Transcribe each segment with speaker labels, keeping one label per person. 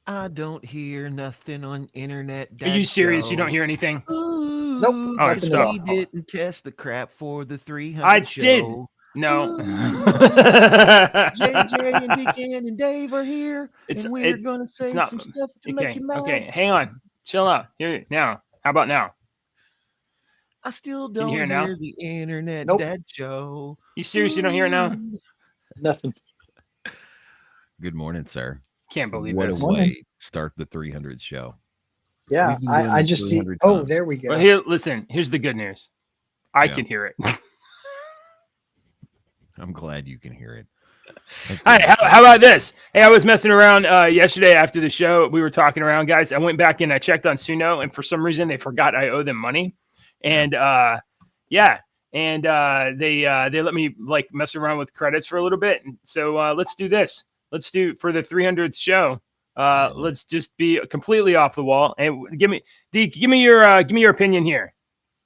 Speaker 1: I don't hear nothing on internet,
Speaker 2: Are you
Speaker 1: Dad
Speaker 2: serious? You don't
Speaker 1: Joe.
Speaker 2: hear anything?
Speaker 3: Nope,
Speaker 1: Ooh,
Speaker 2: All right,
Speaker 1: 'cause
Speaker 3: nothing at
Speaker 2: stop.
Speaker 3: all.
Speaker 1: we didn't test the crap for the
Speaker 2: I
Speaker 1: 300
Speaker 2: did.
Speaker 1: show.
Speaker 2: No.
Speaker 1: Ooh, JJ and Deacon and Dave are here,
Speaker 2: it's
Speaker 1: and we're
Speaker 2: it.
Speaker 1: gonna
Speaker 2: It's
Speaker 1: say
Speaker 2: not.
Speaker 1: some stuff to make
Speaker 2: Okay.
Speaker 1: you mad.
Speaker 2: Okay. Hang on. Chill out. Here now. How about now?
Speaker 1: I still
Speaker 2: Can you
Speaker 1: don't
Speaker 2: hear it now?
Speaker 1: hear the internet,
Speaker 3: Nope,
Speaker 1: Dad Joe.
Speaker 2: You serious? You don't hear it now?
Speaker 1: Ooh.
Speaker 3: nothing.
Speaker 1: Good morning, sir.
Speaker 2: Can't believe
Speaker 1: What a
Speaker 2: this.
Speaker 3: Morning.
Speaker 1: way to start the 300 show.
Speaker 3: Yeah,
Speaker 1: We've been doing
Speaker 3: I
Speaker 1: this
Speaker 3: just see.
Speaker 1: 300
Speaker 3: Oh,
Speaker 1: times.
Speaker 3: there we
Speaker 2: Well,
Speaker 3: go.
Speaker 2: here. Listen. Here's the good news. I
Speaker 1: Yeah,
Speaker 2: can hear it.
Speaker 1: I'm glad you can hear it. That's the
Speaker 2: Hey,
Speaker 1: most
Speaker 2: how about
Speaker 1: important.
Speaker 2: this? Hey, I was messing around yesterday after the show. We were talking around, guys. I went back and I checked on Suno, and for some reason they forgot I owe them money.
Speaker 1: Yeah.
Speaker 2: And yeah, and they let me like mess around with credits for a little bit. And so let's do this. Let's do for the 300th show.
Speaker 1: Yeah.
Speaker 2: Let's just be completely off the wall and give me D. Give me your opinion here.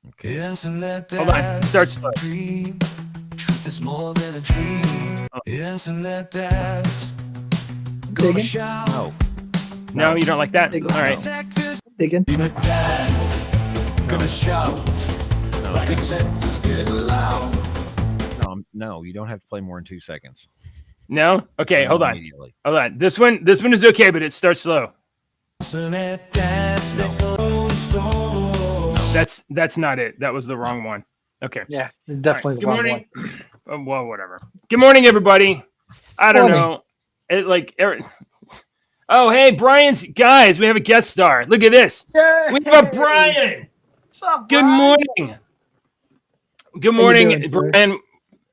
Speaker 1: Okay.
Speaker 4: Isn't that
Speaker 2: Hold on, start
Speaker 4: that's
Speaker 2: slow.
Speaker 4: dream? Truth is more than a dream.
Speaker 2: Oh,
Speaker 4: Isn't that that's gonna
Speaker 3: Digging,
Speaker 4: shout?
Speaker 1: No,
Speaker 2: no,
Speaker 1: no,
Speaker 2: you don't like that?
Speaker 3: digging,
Speaker 2: All right.
Speaker 1: no,
Speaker 4: Texas,
Speaker 3: digging.
Speaker 4: even that's gonna
Speaker 1: no,
Speaker 4: shout
Speaker 1: no,
Speaker 4: like a Texas get loud.
Speaker 1: no, no. You don't have to play more than 2 seconds.
Speaker 2: No. Okay,
Speaker 1: Turn it
Speaker 2: hold
Speaker 1: on
Speaker 2: on.
Speaker 1: immediately.
Speaker 2: Hold on. This one is okay, but it starts slow.
Speaker 4: Isn't that that's
Speaker 1: No,
Speaker 4: that goes so.
Speaker 1: no,
Speaker 2: That's not it. That was the
Speaker 1: no.
Speaker 2: wrong one. Okay.
Speaker 3: Yeah,
Speaker 2: All right.
Speaker 3: definitely the
Speaker 2: Good
Speaker 3: wrong one.
Speaker 2: morning. Well, whatever. Good morning, everybody. I don't
Speaker 3: Morning.
Speaker 2: know. It like. Oh, hey, Brian's guys. We have a guest star. Look at this. We have a
Speaker 3: Yay!
Speaker 2: Brian.
Speaker 3: What's up,
Speaker 2: Good
Speaker 3: Brian?
Speaker 2: morning. Good
Speaker 3: How you
Speaker 2: morning,
Speaker 3: doing, sir?
Speaker 2: Brian.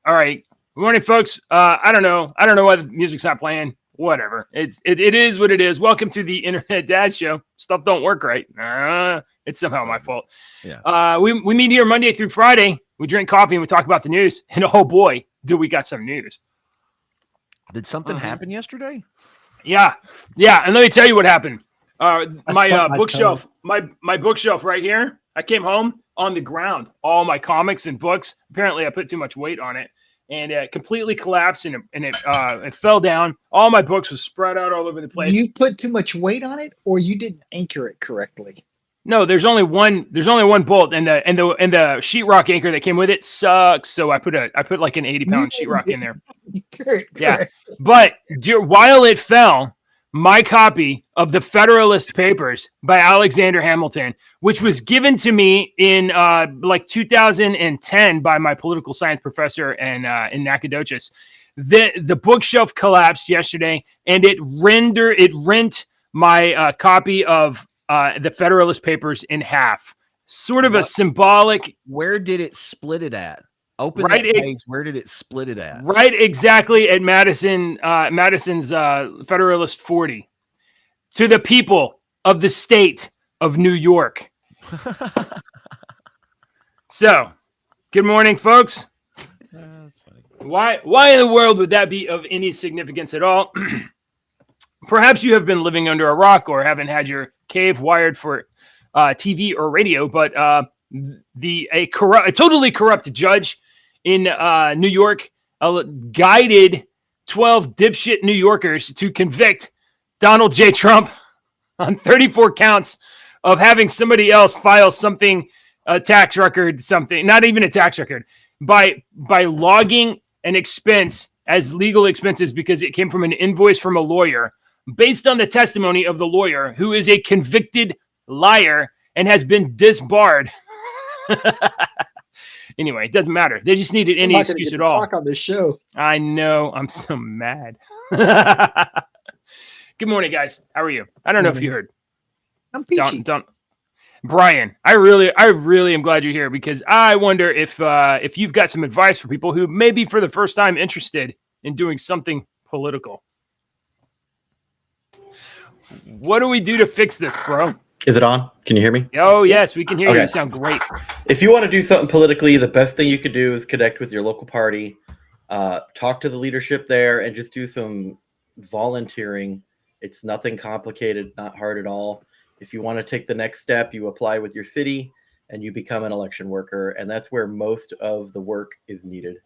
Speaker 2: All right. Good morning, folks. I don't know. I don't know why the music's not playing. Whatever. It is what it is. Welcome to the Internet Dad Show. Stuff don't work right. It's somehow my fault.
Speaker 1: Yeah.
Speaker 2: We meet here Monday through Friday. We drink coffee and we talk about the news. And oh boy, do we got some news.
Speaker 1: Did something
Speaker 2: Mhm.
Speaker 1: happen yesterday?
Speaker 2: Yeah, yeah. And let me tell you what happened.
Speaker 3: I
Speaker 2: My
Speaker 3: stubbed my toe.
Speaker 2: bookshelf, my bookshelf right here. I came home on the ground. All my comics and books. Apparently, I put too much weight on it, and it completely collapsed and it fell down. All my books was spread out all over the place.
Speaker 3: You put too much weight on it, or you didn't anchor it correctly.
Speaker 2: No, there's only one. There's only one bolt, and the sheetrock anchor that came with it sucks. So I put like an 80
Speaker 3: You
Speaker 2: pound sheetrock in there.
Speaker 3: correct,
Speaker 2: Yeah,
Speaker 3: correct.
Speaker 2: but while it fell, my copy of the Federalist Papers by Alexander Hamilton, which was given to me in like 2010 by my political science professor in Nacogdoches, the bookshelf collapsed yesterday, and it rent my copy of the Federalist Papers in half. Sort of a
Speaker 1: What?
Speaker 2: symbolic,
Speaker 1: Where did it split it at? Open
Speaker 2: right?
Speaker 1: that page. Where did it split it at?
Speaker 2: Right exactly at Madison's Federalist 40 to the people of the state of New York. So, good morning, folks.
Speaker 1: That's funny.
Speaker 2: Why in the world would that be of any significance at all? Perhaps you have been living under a rock or haven't had your cave wired for TV or radio, but a totally corrupt judge in New York guided 12 dipshit New Yorkers to convict Donald J. Trump on 34 counts of having somebody else file something, a tax record, something, not even a tax record, by logging an expense as legal expenses because it came from an invoice from a lawyer based on the testimony of the lawyer who is a convicted liar and has been disbarred. Anyway, it doesn't matter. They just needed
Speaker 3: I'm
Speaker 2: any
Speaker 3: not going to
Speaker 2: excuse
Speaker 3: get
Speaker 2: at
Speaker 3: to
Speaker 2: all.
Speaker 3: talk on this show.
Speaker 2: I know. I'm so mad. Good morning, guys. How are you? I don't know if
Speaker 3: Morning.
Speaker 2: you heard.
Speaker 3: I'm peachy.
Speaker 2: Don't. Brian, I really am glad you're here because I wonder if you've got some advice for people who may be for the first time interested in doing something political. What do we do to fix this, bro?
Speaker 5: Is it on? Can you hear me?
Speaker 2: Oh, yes, we can hear you.
Speaker 5: Okay.
Speaker 2: You sound great.
Speaker 5: If you want to do something politically, the best thing you could do is connect with your local party, talk to the leadership there, and just do some volunteering. It's nothing complicated, not hard at all. If you want to take the next step, you apply with your city and you become an election worker, and that's where most of the work is needed.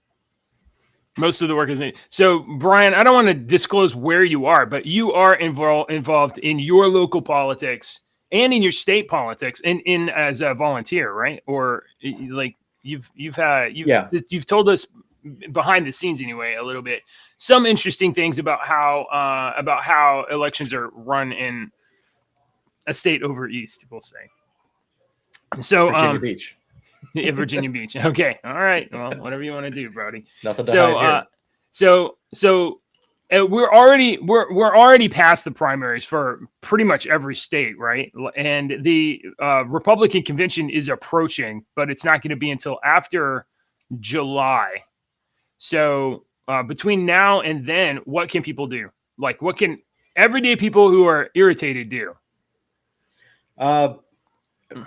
Speaker 2: Most of the work is in. So, Brian, I don't want to disclose where you are, but you are involved in your local politics and in your state politics, and in as a volunteer, right? Or like
Speaker 5: Yeah.
Speaker 2: you've told us behind the scenes anyway a little bit some interesting things about how elections are run in a state over east, we'll say. So,
Speaker 5: Virginia Beach.
Speaker 2: yeah, Virginia Beach. Okay. All right. Well, whatever you want to do, Brody.
Speaker 5: Nothing to hide here.
Speaker 2: We're already past the primaries for pretty much every state, right? And the Republican convention is approaching, but it's not going to be until after July. So between now and then, what can people do? Like, what can everyday people who are irritated do?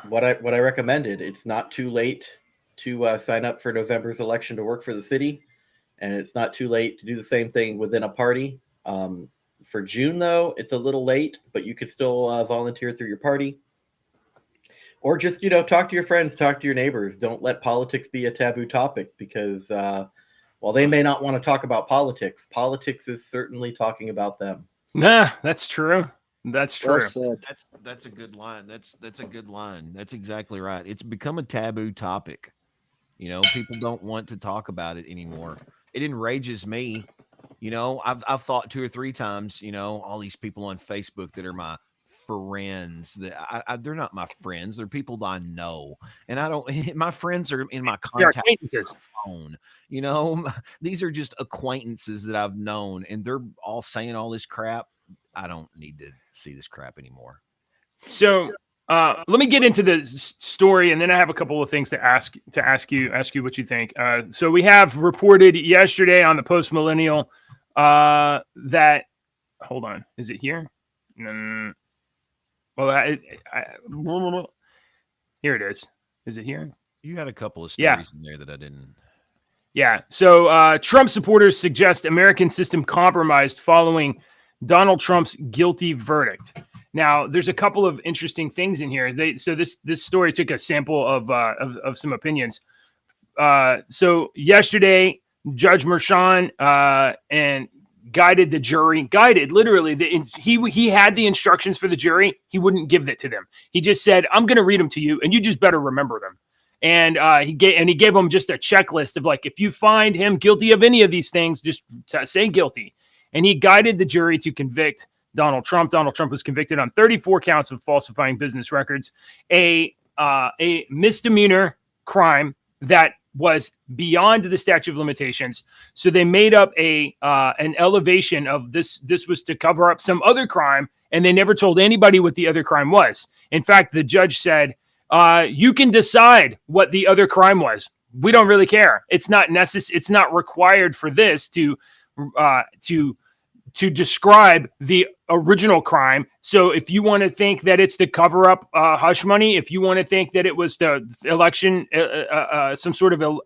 Speaker 5: What I recommended, it's not too late to sign up for November's election to work for the city, and it's not too late to do the same thing within a party. For June, though, it's a little late, but you could still volunteer through your party, or just talk to your friends, talk to your neighbors. Don't let politics be a taboo topic, because while they may not want to talk about politics, politics is certainly talking about them.
Speaker 2: Nah, that's true. That's true.
Speaker 3: Well said.
Speaker 1: That's a good line. That's a good line. That's exactly right. It's become a taboo topic. People don't want to talk about it anymore. It enrages me. I've thought 2 or 3 times. All these people on Facebook that are my friends, that they're not my friends. They're people that I know, and I don't. My friends are in my contact phone. These are just acquaintances that I've known, and they're all saying all this crap. I don't need to see this crap anymore.
Speaker 2: So let me get into the story, and then I have a couple of things to ask you what you think. So we have reported yesterday on the Post Millennial that, hold on, is it here? Well, here it is. Is it here?
Speaker 1: You had a couple of stories in there that I didn't.
Speaker 2: Yeah. So Trump supporters suggest American system compromised following Donald Trump's guilty verdict. Now, there's a couple of interesting things in here. So this story took a sample of some opinions. So yesterday, Judge Merchan and guided the jury. Literally, he had the instructions for the jury. He wouldn't give it to them. He just said, "I'm going to read them to you, and you just better remember them." And he gave them just a checklist of, like, if you find him guilty of any of these things, just say guilty. And he guided the jury to convict Donald Trump. Donald Trump was convicted on 34 counts of falsifying business records, a misdemeanor crime that was beyond the statute of limitations. So they made up an elevation of this. This was to cover up some other crime, and they never told anybody what the other crime was. In fact, the judge said, "You can decide what the other crime was. We don't really care. It's not necessary. It's not required for this to describe the original crime. So if you want to think that it's to cover up hush money, if you want to think that it was the election, some sort of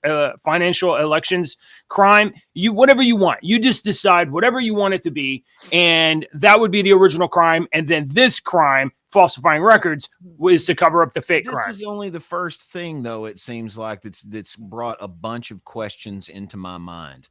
Speaker 2: financial elections crime, whatever you want, you just decide whatever you want it to be, and that would be the original crime. And then this crime, falsifying records, was to cover up the fake crime."
Speaker 1: This is only the first thing, though. It seems like that's brought a bunch of questions into my mind.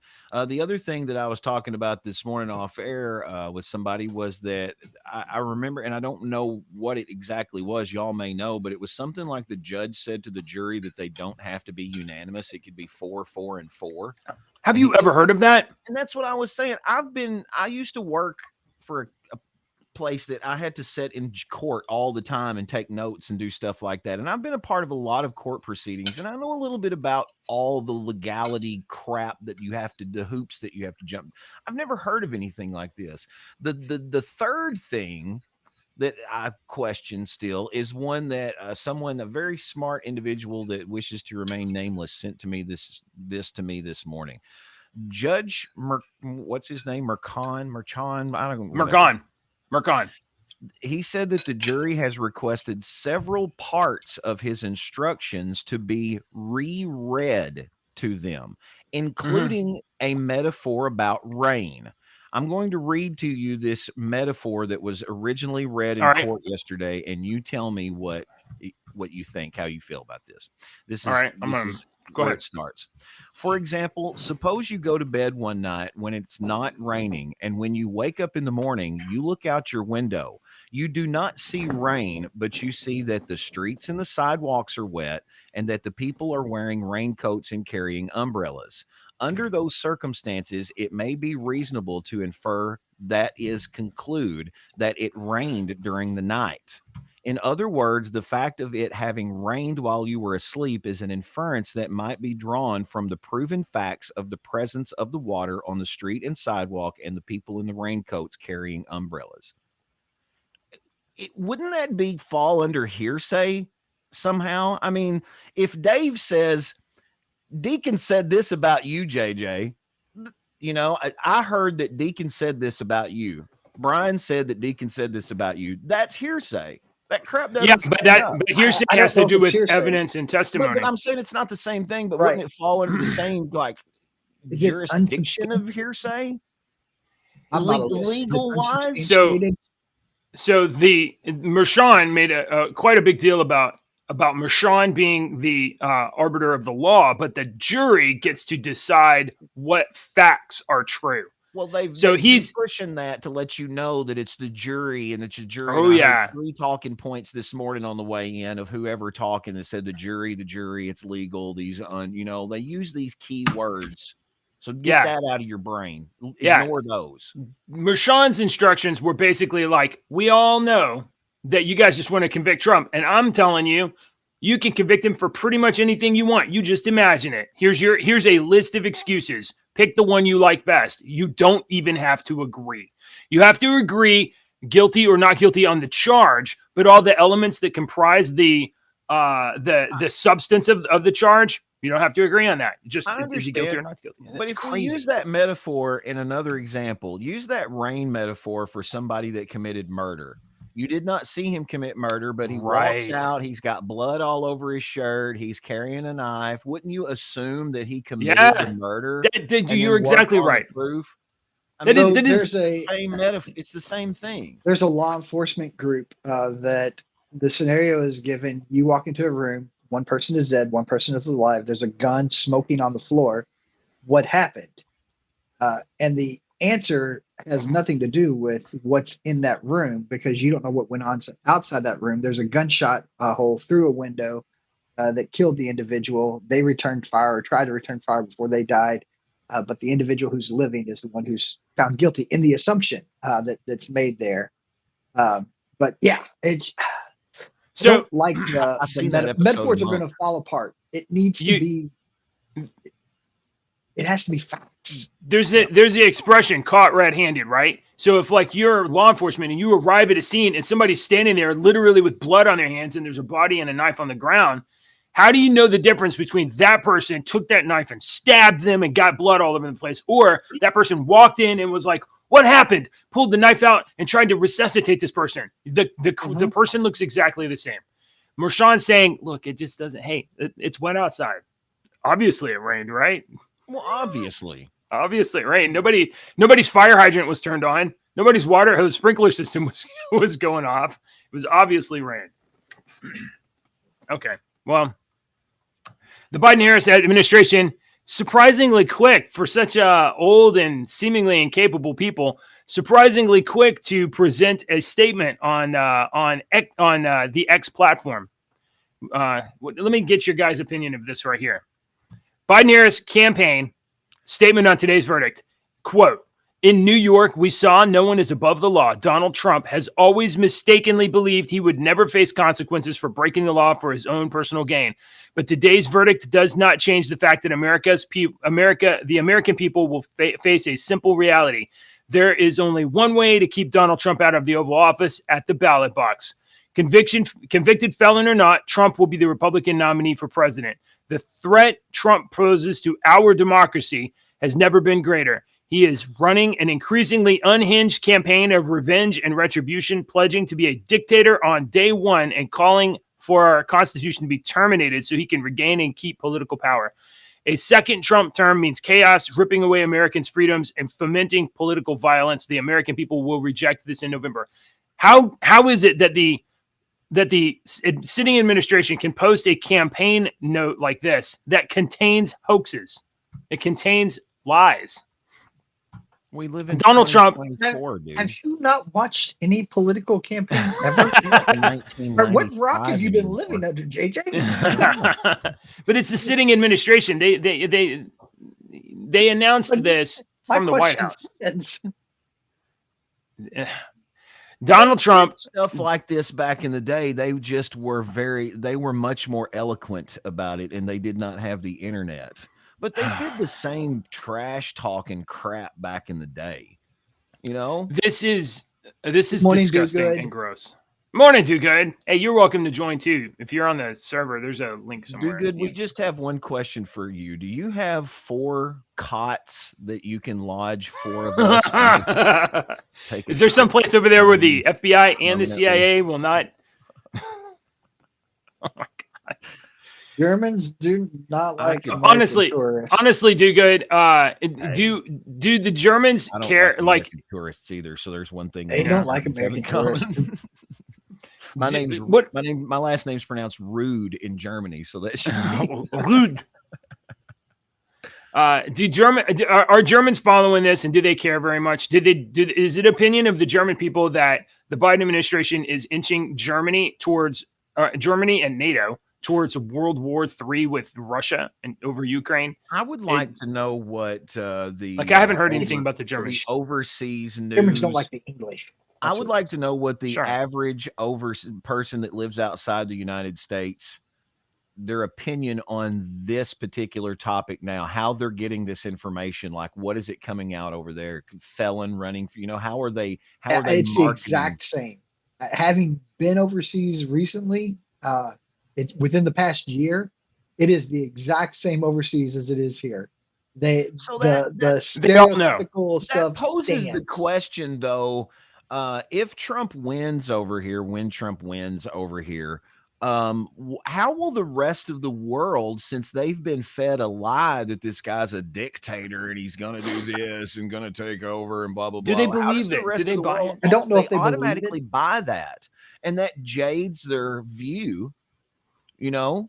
Speaker 1: The other thing that I was talking about this morning off air with somebody was that I remember, and I don't know what it exactly was. Y'all may know, but it was something like the judge said to the jury that they don't have to be unanimous. It could be 4, 4, and 4.
Speaker 2: Have you ever heard of that?
Speaker 1: And that's what I was saying. I used to work for a place that I had to sit in court all the time and take notes and do stuff like that. And I've been a part of a lot of court proceedings, and I know a little bit about all the legality crap that the hoops that you have to jump. I've never heard of anything like this. The third thing that I question still is one that a very smart individual that wishes to remain nameless sent to me this to me this morning. Judge what's his name? Merchan. I don't know.
Speaker 2: Merchan.
Speaker 1: He said that the jury has requested several parts of his instructions to be reread to them, including a metaphor about rain. I'm going to read to you this metaphor that was originally read in court yesterday, and you tell me what you think, how you feel about this. This is
Speaker 2: Go
Speaker 1: where
Speaker 2: ahead.
Speaker 1: it starts. For example, suppose you go to bed one night when it's not raining, and when you wake up in the morning, you look out your window. You do not see rain, but you see that the streets and the sidewalks are wet and that the people are wearing raincoats and carrying umbrellas. Under those circumstances, it may be reasonable to infer, that is, conclude that it rained during the night. In other words, the fact of it having rained while you were asleep is an inference that might be drawn from the proven facts of the presence of the water on the street and sidewalk and the people in the raincoats carrying umbrellas. Wouldn't that be fall under hearsay somehow? I mean, if Dave says, Deacon said this about you, JJ, I heard that Deacon said this about you. Brian said that Deacon said this about you. That's hearsay. That crap doesn't.
Speaker 2: Yeah, but hearsay
Speaker 3: I don't
Speaker 2: has to
Speaker 3: know if
Speaker 2: do
Speaker 3: it's
Speaker 2: with
Speaker 3: hearsay.
Speaker 2: evidence and testimony.
Speaker 1: But I'm saying it's not the same thing. But
Speaker 3: Right.
Speaker 1: wouldn't it fall under the same
Speaker 3: Is it
Speaker 1: jurisdiction of hearsay?
Speaker 3: I'm not a lawyer. Is it
Speaker 1: Legal wise.
Speaker 3: unsubstantiated?
Speaker 2: So the Mershon made quite a big deal about Mershon being the arbiter of the law, but the jury gets to decide what facts are true.
Speaker 1: Well, he's pushing that to let you know that it's the jury, and it's a jury.
Speaker 2: Oh, yeah.
Speaker 1: 3 talking points this morning on the way in of whoever talking that said the jury, it's legal. These, they use these key words. So get that out of your brain. Ignore those.
Speaker 2: Mershon's instructions were basically like, we all know that you guys just want to convict Trump. And I'm telling you, you can convict him for pretty much anything you want. You just imagine it. Here's a list of excuses. Pick the one you like best. You don't even have to agree. You have to agree guilty or not guilty on the charge, but all the elements that comprise the substance of the charge, you don't have to agree on that. Just is he guilty or not guilty? That's
Speaker 1: but if
Speaker 2: crazy.
Speaker 1: we use that metaphor in another example, use that rain metaphor for somebody that committed murder. You did not see him commit murder, but he walks out. He's got blood all over his shirt. He's carrying a knife. Wouldn't you assume that he committed the murder?
Speaker 2: You're exactly right.
Speaker 1: Proof.
Speaker 3: It's
Speaker 1: the same thing.
Speaker 3: There's a law enforcement group that the scenario is given. You walk into a room. One person is dead. One person is alive. There's a gun smoking on the floor. What happened? And the answer has nothing to do with what's in that room, because you don't know what went on outside that room. There's a gunshot hole through a window that killed the individual. They returned fire, or tried to return fire before they died. But the individual who's living is the one who's found guilty in the assumption that's made there. But yeah, it's so like the metaphors are going to fall apart. It needs to be. It has to be facts.
Speaker 2: There's the expression caught red-handed, right? So if like you're law enforcement and you arrive at a scene and somebody's standing there literally with blood on their hands and there's a body and a knife on the ground, how do you know the difference between that person took that knife and stabbed them and got blood all over the place, or that person walked in and was like, what happened? Pulled the knife out and tried to resuscitate this person. The person looks exactly the same. Mershon's saying, look, it just doesn't, it's wet outside. Obviously it rained, right?
Speaker 1: Well, obviously
Speaker 2: it rained. Nobody's fire hydrant was turned on. Nobody's water hose sprinkler system was going off. It was obviously rain. Okay. Well, the Biden-Harris administration, surprisingly quick for such old and seemingly incapable people, surprisingly quick to present a statement on the X platform. Let me get your guys' opinion of this right here. Biden-Harris campaign statement on today's verdict. Quote, in New York, we saw no one is above the law. Donald Trump has always mistakenly believed he would never face consequences for breaking the law for his own personal gain. But today's verdict does not change the fact that the American people will face a simple reality. There is only one way to keep Donald Trump out of the Oval Office, at the ballot box. Convicted felon or not, Trump will be the Republican nominee for president. The threat Trump poses to our democracy has never been greater. He is running an increasingly unhinged campaign of revenge and retribution, pledging to be a dictator on day one and calling for our Constitution to be terminated so he can regain and keep political power. A second Trump term means chaos, ripping away Americans' freedoms, and fomenting political violence. The American people will reject this in November. How is it that the that the sitting administration can post a campaign note like this that contains hoaxes. It contains lies.
Speaker 1: We live in
Speaker 2: Donald Trump.
Speaker 1: 2024, dude.
Speaker 3: Have you not watched any political campaign ever? Or what rock have you been living under, JJ?
Speaker 2: But it's the sitting administration. They announced
Speaker 3: But
Speaker 2: this
Speaker 3: My
Speaker 2: from the White
Speaker 3: question
Speaker 2: House.
Speaker 3: stands.
Speaker 2: Donald Trump.
Speaker 1: Stuff like this back in the day, they were much more eloquent about it, and they did not have the internet. But they did the same trash talking crap back in the day. You know?
Speaker 2: This is
Speaker 3: Morning,
Speaker 2: disgusting
Speaker 3: Do-Good.
Speaker 2: and gross. Morning, Do Good. Hey, you're welcome to join too. If you're on the server, there's a link somewhere.
Speaker 1: Do Good, we just have one question for you. Do you have 4 cots that you can lodge 4 of us?
Speaker 2: Is there some place over there where the FBI and the CIA will not? Oh my God.
Speaker 3: Germans do not like
Speaker 2: honestly,
Speaker 3: tourists.
Speaker 2: honestly, Do Good. Do the Germans
Speaker 1: I don't
Speaker 2: care? Like
Speaker 1: American tourists either. So there's one thing
Speaker 3: They
Speaker 1: that
Speaker 3: don't like
Speaker 1: Germans have in
Speaker 3: American
Speaker 1: common. My name's
Speaker 2: what?
Speaker 1: my last name's pronounced Rude in Germany, so that should be
Speaker 2: Rude. Are Germans following this, and do they care very much? Is it opinion of the German people that the Biden administration is inching Germany towards Germany and NATO towards World War III with Russia and over Ukraine?
Speaker 1: I would like to know what the
Speaker 2: I haven't heard anything about the Germans.
Speaker 1: The overseas news.
Speaker 3: Germans don't like the English.
Speaker 1: I would like to know what the
Speaker 2: Sure.
Speaker 1: average person that lives outside the United States, their opinion on this particular topic now, how they're getting this information, like what is it coming out over there? Felon running, how are they? How are they?
Speaker 3: It's the exact same. Having been overseas recently, it's within the past year, it is the exact same overseas as it is here. The stereotypical stuff
Speaker 1: poses the
Speaker 3: stands.
Speaker 1: question, though. If Trump wins over here, how will the rest of the world, since they've been fed a lie that this guy's a dictator and he's going to do this and going to take over and blah, blah, blah.
Speaker 2: Do they believe it? Do they buy it?
Speaker 3: I don't know if they
Speaker 1: automatically buy that. And that jades their view, and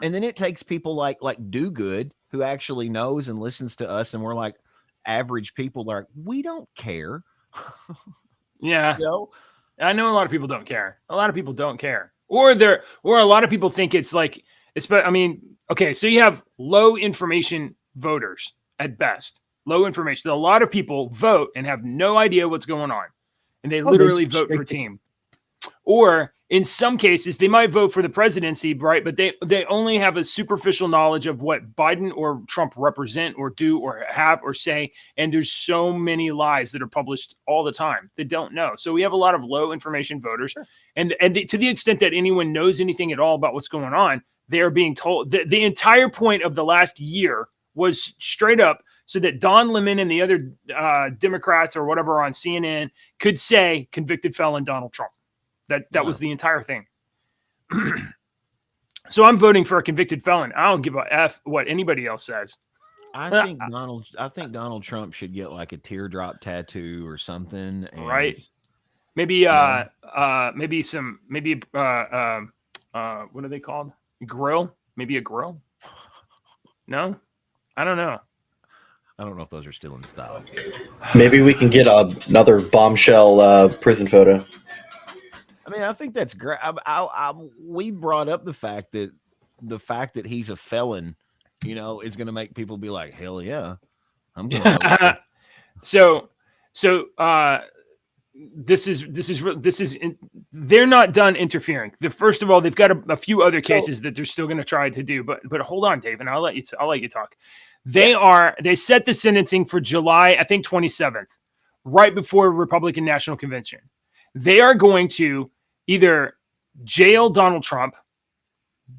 Speaker 1: then it takes people like Do Good, who actually knows and listens to us. And we're like average people like, we don't care.
Speaker 2: Yeah. I know a lot of people don't care. Or a lot of people think it's like, okay, so you have low information voters at best. Low information. A lot of people vote and have no idea what's going on. And they literally vote for team. Or in some cases, they might vote for the presidency, right? But they only have a superficial knowledge of what Biden or Trump represent or do or have or say. And there's so many lies that are published all the time. They don't know. So we have a lot of low information voters. Sure. And to the extent that anyone knows anything at all about what's going on, they are being told that the entire point of the last year was straight up so that Don Lemon and the other Democrats or whatever on CNN could say convicted felon Donald Trump. That was the entire thing. So I'm voting for a convicted felon. I don't give a F what anybody else says.
Speaker 1: I think Donald Trump should get like a teardrop tattoo or something. And,
Speaker 2: right. Maybe what are they called? Grill? Maybe a grill? No? I don't know.
Speaker 1: I don't know if those are still in style.
Speaker 5: Maybe we can get another bombshell prison photo.
Speaker 1: I mean, I think that's great. We brought up the fact that he's a felon, is going to make people be like, hell yeah, I'm going to. They're not done interfering. First of all, they've got a few other cases that they're still going to try to do. But hold on, Dave, and I'll let you talk. They set the sentencing for July, I think 27th, right before Republican National Convention. They are going to either jail Donald Trump,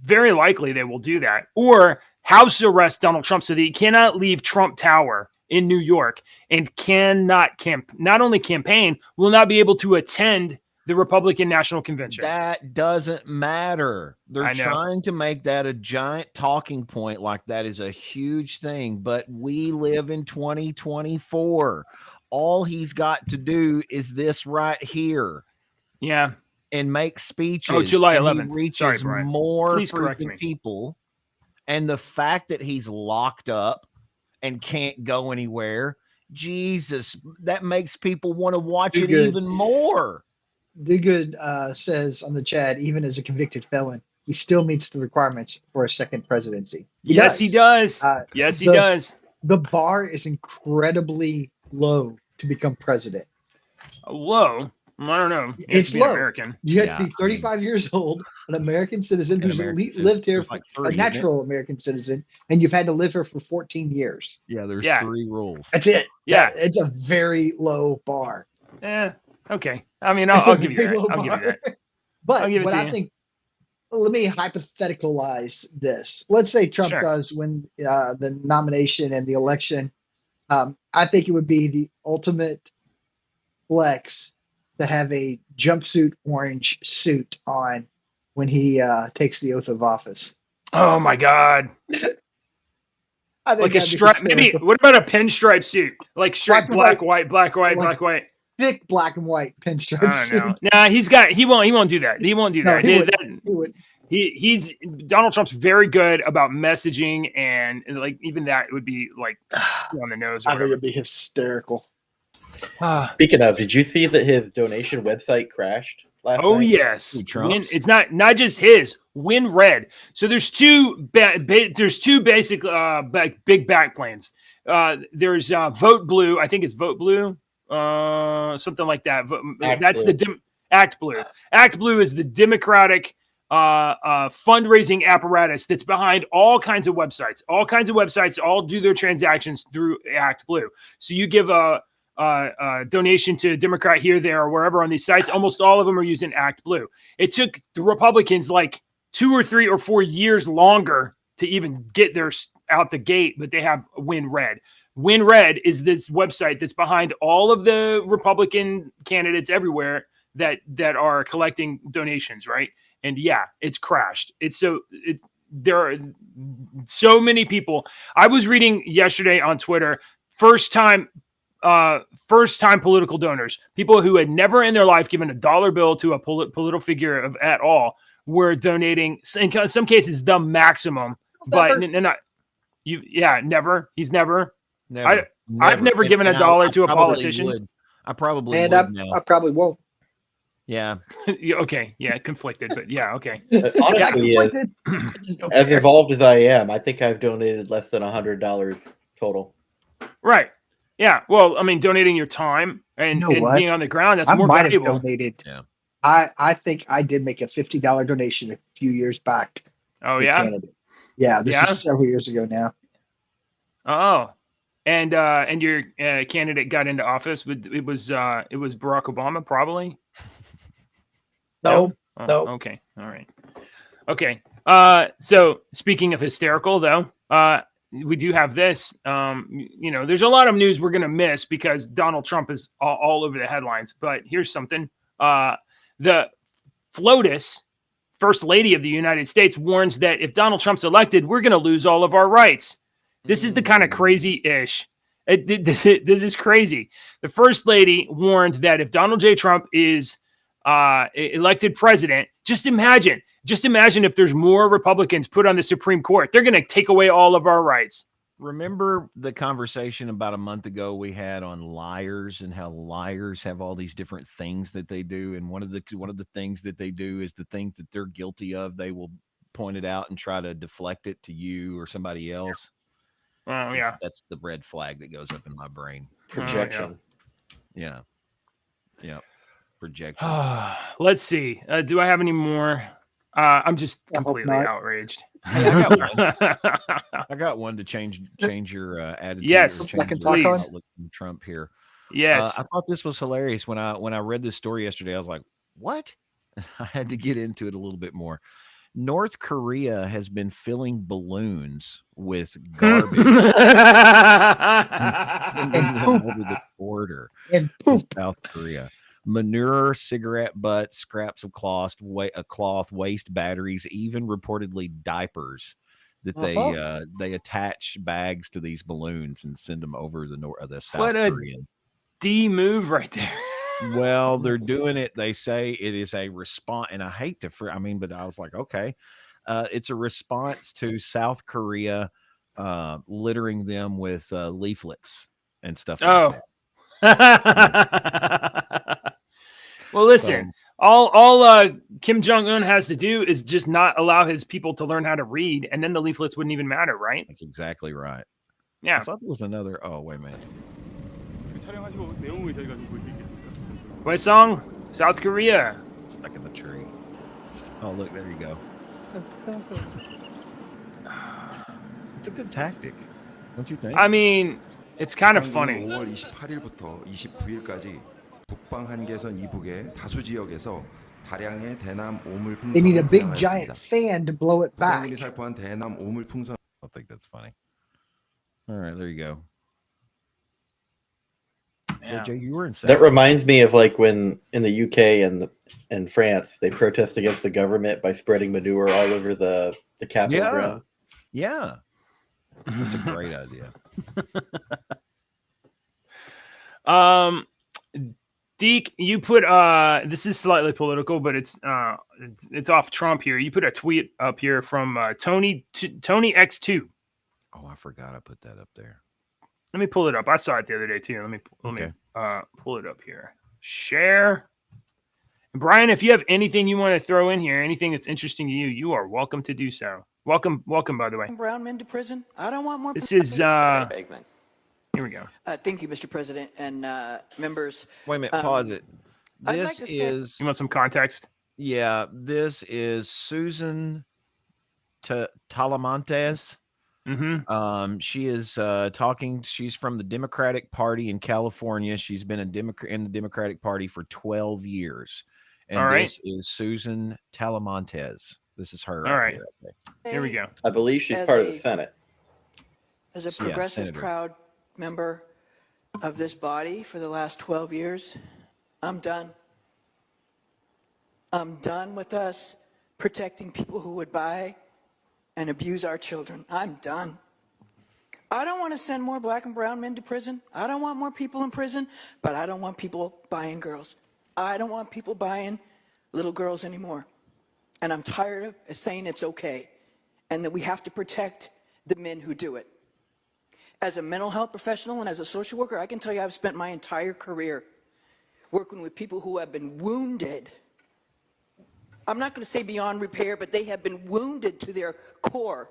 Speaker 1: very likely they will do that, or house arrest Donald Trump so that he cannot leave Trump Tower in New York and cannot not only campaign, will not be able to attend the Republican National Convention. That doesn't matter. They're trying to make that a giant talking point, like that is a huge thing, but we live in 2024. All he's got to do is this right here.
Speaker 2: Yeah.
Speaker 1: and makes speeches.
Speaker 2: Oh, July
Speaker 1: and
Speaker 2: 11th.
Speaker 1: He reaches
Speaker 2: Sorry, Brian.
Speaker 1: more
Speaker 2: Please correct
Speaker 1: freaking
Speaker 2: me.
Speaker 1: people. And the fact that he's locked up and can't go anywhere, Jesus, that makes people want to watch it even more.
Speaker 3: Do Good says on the chat, even as a convicted felon, he still meets the requirements for a second presidency.
Speaker 2: He does. Yes, he does.
Speaker 3: The bar is incredibly low to become president.
Speaker 2: Low? I don't know.
Speaker 3: It's low.
Speaker 2: American.
Speaker 3: You have to be 35 years old, an American citizen who's lived here,
Speaker 1: like
Speaker 3: a natural American citizen, and you've had to live here for 14 years.
Speaker 1: Yeah, there's 3 rules.
Speaker 3: That's it.
Speaker 2: Yeah.
Speaker 3: It's a very low bar.
Speaker 2: Okay. I mean, I'll give you that. I'll give you that.
Speaker 3: But what I think, let me hypotheticalize this. Let's say Trump does win the nomination and the election. I think it would be the ultimate flex to have a jumpsuit orange suit on when he takes the oath of office.
Speaker 2: Oh my God.
Speaker 3: I think
Speaker 2: like a stripe, maybe. What about a pinstripe suit? Like straight black, white, black, white, black, white.
Speaker 3: Thick black and white pinstripe suit.
Speaker 2: Nah, he won't do that. He won't do that.
Speaker 3: He would.
Speaker 2: He's Donald Trump's very good about messaging, and like even that would be like on the nose.
Speaker 3: I think it'd be hysterical.
Speaker 5: Speaking of, did you see that his donation website crashed last night?
Speaker 2: Oh yes, it's not just his. WinRed. So there's two basic big backplanes. There's Vote Blue. I think it's Vote Blue, something like that. Act Blue. Act Blue is the Democratic fundraising apparatus that's behind all kinds of websites. All kinds of websites all do their transactions through Act Blue. So you give a donation to a Democrat here, there, or wherever on these sites. Almost all of them are using Act Blue. It took the Republicans like 2 or 3 or 4 years longer to even get theirs out the gate, but they have WinRed. WinRed is this website that's behind all of the Republican candidates everywhere that are collecting donations, right? And yeah, it's crashed. There are so many people. I was reading yesterday on Twitter, first time political donors, people who had never in their life given a dollar bill to a political figure at all, were donating. In some cases, the maximum, but not you. Yeah, never. He's never. I've never given a dollar to a politician.
Speaker 1: I probably
Speaker 3: would
Speaker 1: now.
Speaker 3: I probably won't.
Speaker 1: Yeah.
Speaker 2: Okay. Yeah. Conflicted, but yeah. Okay.
Speaker 5: Honestly, as involved as I am, I think I've donated less than $100 total.
Speaker 2: Right. Yeah. Well, I mean, donating your time and being on the ground, that's more valuable.
Speaker 3: Have donated.
Speaker 1: Yeah.
Speaker 3: I think I did make a $50 donation a few years back.
Speaker 2: Oh yeah.
Speaker 3: Canada. Yeah. This is several years ago now.
Speaker 2: Oh. And your candidate got into office. It was Barack Obama, probably.
Speaker 3: No.
Speaker 2: Okay. All right. Okay. So speaking of hysterical, though, we do have this. There's a lot of news we're gonna miss because Donald Trump is all over the headlines. But here's something. The FLOTUS, First Lady of the United States, warns that if Donald Trump's elected, we're gonna lose all of our rights. This is the kind of crazy-ish. This is crazy. The First Lady warned that if Donald J. Trump is elected president, just imagine if there's more Republicans put on the Supreme Court. They're going to take away all of our rights.
Speaker 1: Remember the conversation about a month ago we had on liars and how liars have all these different things that they do, and one of the things that they do is the things that they're guilty of, they will point it out and try to deflect it to you or somebody else.
Speaker 2: Oh yeah,
Speaker 1: that's the red flag that goes up in my brain.
Speaker 5: Projection.
Speaker 1: Yeah. Projection.
Speaker 2: Let's see. Do I have any more? I'm just completely outraged.
Speaker 1: Hey, I got one to change your attitude.
Speaker 2: Yes,
Speaker 1: please. Trump here.
Speaker 2: Yes,
Speaker 1: I thought this was hilarious when I read this story yesterday. I was like, "What?" I had to get into it a little bit more. North Korea has been filling balloons with garbage and them over the border to South Korea. Manure, cigarette butts, scraps of cloth, waste, batteries, even reportedly diapers that they attach bags to these balloons and send them over the South Korean.
Speaker 2: D move right there.
Speaker 1: Well, they're doing it. They say it is a response, and I hate to. But I was like, okay, it's a response to South Korea littering them with leaflets and stuff like
Speaker 2: Oh.
Speaker 1: that.
Speaker 2: Well, listen.
Speaker 1: So,
Speaker 2: All Kim Jong Un has to do is just not allow his people to learn how to read, and then the leaflets wouldn't even matter, right?
Speaker 1: that's exactly right. I
Speaker 2: Yeah.
Speaker 1: thought there was another. Oh, wait a minute.
Speaker 6: 촬영하시고 내용을 저희가 좀 볼 수 있겠습니다.
Speaker 2: Hwaesong, South Korea.
Speaker 1: Stuck in the tree. Oh, look, there you go. It's a good tactic, don't you think?
Speaker 2: I mean, it's kind of funny.
Speaker 7: 5월 28일부터 29일까지 북방 한계선 이북의 다수 지역에서 다량의 대남 오물
Speaker 3: They need a
Speaker 7: 풍선을
Speaker 3: big giant
Speaker 7: 분양하였습니다.
Speaker 3: fan to blow it back.
Speaker 7: 북한군이 살포한 대남 오물 풍선
Speaker 1: I think that's funny. All right, there you go.
Speaker 2: Yeah.
Speaker 1: JJ, you were in
Speaker 5: That reminds me of like when in the UK and France they protest against the government by spreading manure all over the Capitol
Speaker 1: Yeah.
Speaker 5: grounds.
Speaker 1: Yeah, that's a great idea.
Speaker 2: Deke, you put this is slightly political, but it's off Trump here. You put a tweet up here from Tony X2.
Speaker 1: Oh, I forgot I put that up there.
Speaker 2: Let me pull it up. I saw it the other day too. Let me pull it up here. Share. And Brian, if you have anything you want to throw in here, anything that's interesting to you, you are welcome to do so. Welcome, by the way.
Speaker 8: Brown men to prison. I don't want more.
Speaker 2: This is here we go.
Speaker 8: Thank you, Mr. President and members.
Speaker 1: Wait a minute, pause it.
Speaker 8: I'd
Speaker 1: This
Speaker 8: like to say-
Speaker 1: is
Speaker 2: You want some context?
Speaker 1: yeah. This is Susan Talamantes.
Speaker 2: Mm-hmm.
Speaker 1: She is talking. She's from the Democratic Party in California. She's been in the Democratic Party for 12 years. And
Speaker 2: All right.
Speaker 1: this is Susan Talamantes. This is her.
Speaker 2: All right.
Speaker 1: Here.
Speaker 2: Here we go.
Speaker 5: I believe she's
Speaker 8: As
Speaker 5: part of
Speaker 8: a-
Speaker 5: the Senate.
Speaker 8: As a
Speaker 1: Yeah,
Speaker 8: progressive,
Speaker 1: Senator.
Speaker 8: proud member of this body for the last 12 years, I'm done. I'm done with us protecting people who would buy and abuse our children. I'm done. I don't want to send more black and brown men to prison. I don't want more people in prison, but I don't want people buying girls. I don't want people buying little girls anymore. And I'm tired of saying it's okay and that we have to protect the men who do it. As a mental health professional and as a social worker, I can tell you I've spent my entire career working with people who have been wounded. I'm not going to say beyond repair, but they have been wounded to their core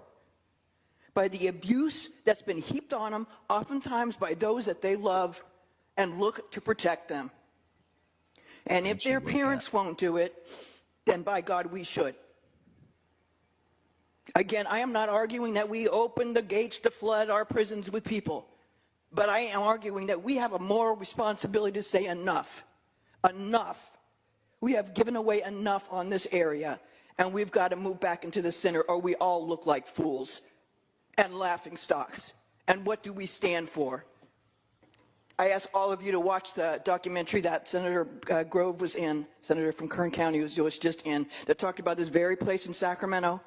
Speaker 8: by the abuse that's been heaped on them, oftentimes by those that they love and look to protect them. And if their parents won't do it, then by God, we should. Again, I am not arguing that we open the gates to flood our prisons with people, but I am arguing that we have a moral responsibility to say enough. Enough. We have given away enough on this area, and we've got to move back into the center, or we all look like fools and laughing stocks. And what do we stand for? I ask all of you to watch the documentary that Senator Grove was in, Senator from Kern County was just in, that talked about this very place in Sacramento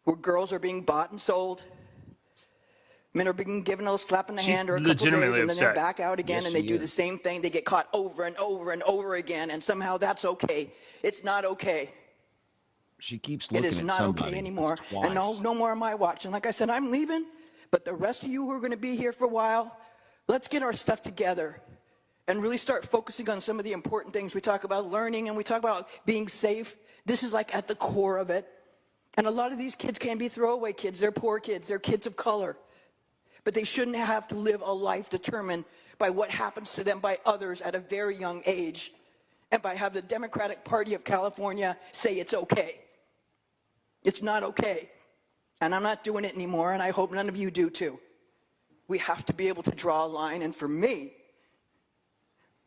Speaker 8: where girls are being bought and sold. Men are being given a slap in the
Speaker 2: She's
Speaker 8: hand or a couple days,
Speaker 2: legitimately
Speaker 8: and then they're
Speaker 2: upset.
Speaker 8: back out again,
Speaker 1: Yes,
Speaker 8: and they
Speaker 1: she
Speaker 8: do
Speaker 1: is.
Speaker 8: the same thing. They get caught over and over and over again, and somehow that's okay. It's not okay.
Speaker 1: She keeps
Speaker 8: It
Speaker 1: looking
Speaker 8: is
Speaker 1: at
Speaker 8: not
Speaker 1: somebody.
Speaker 8: okay anymore.
Speaker 1: That's
Speaker 8: And
Speaker 1: twice.
Speaker 8: no more on my watch. And like I said, I'm leaving, but the rest of you who are going to be here for a while, let's get our stuff together and really start focusing on some of the important things. We talk about learning and we talk about being safe. This is like at the core of it. And a lot of these kids can be throwaway kids. They're poor kids. They're kids of color. But they shouldn't have to live a life determined by what happens to them by others at a very young age and by have the Democratic Party of California say it's okay. It's not okay. And I'm not doing it anymore, and I hope none of you do too. We have to be able to draw a line, and for me,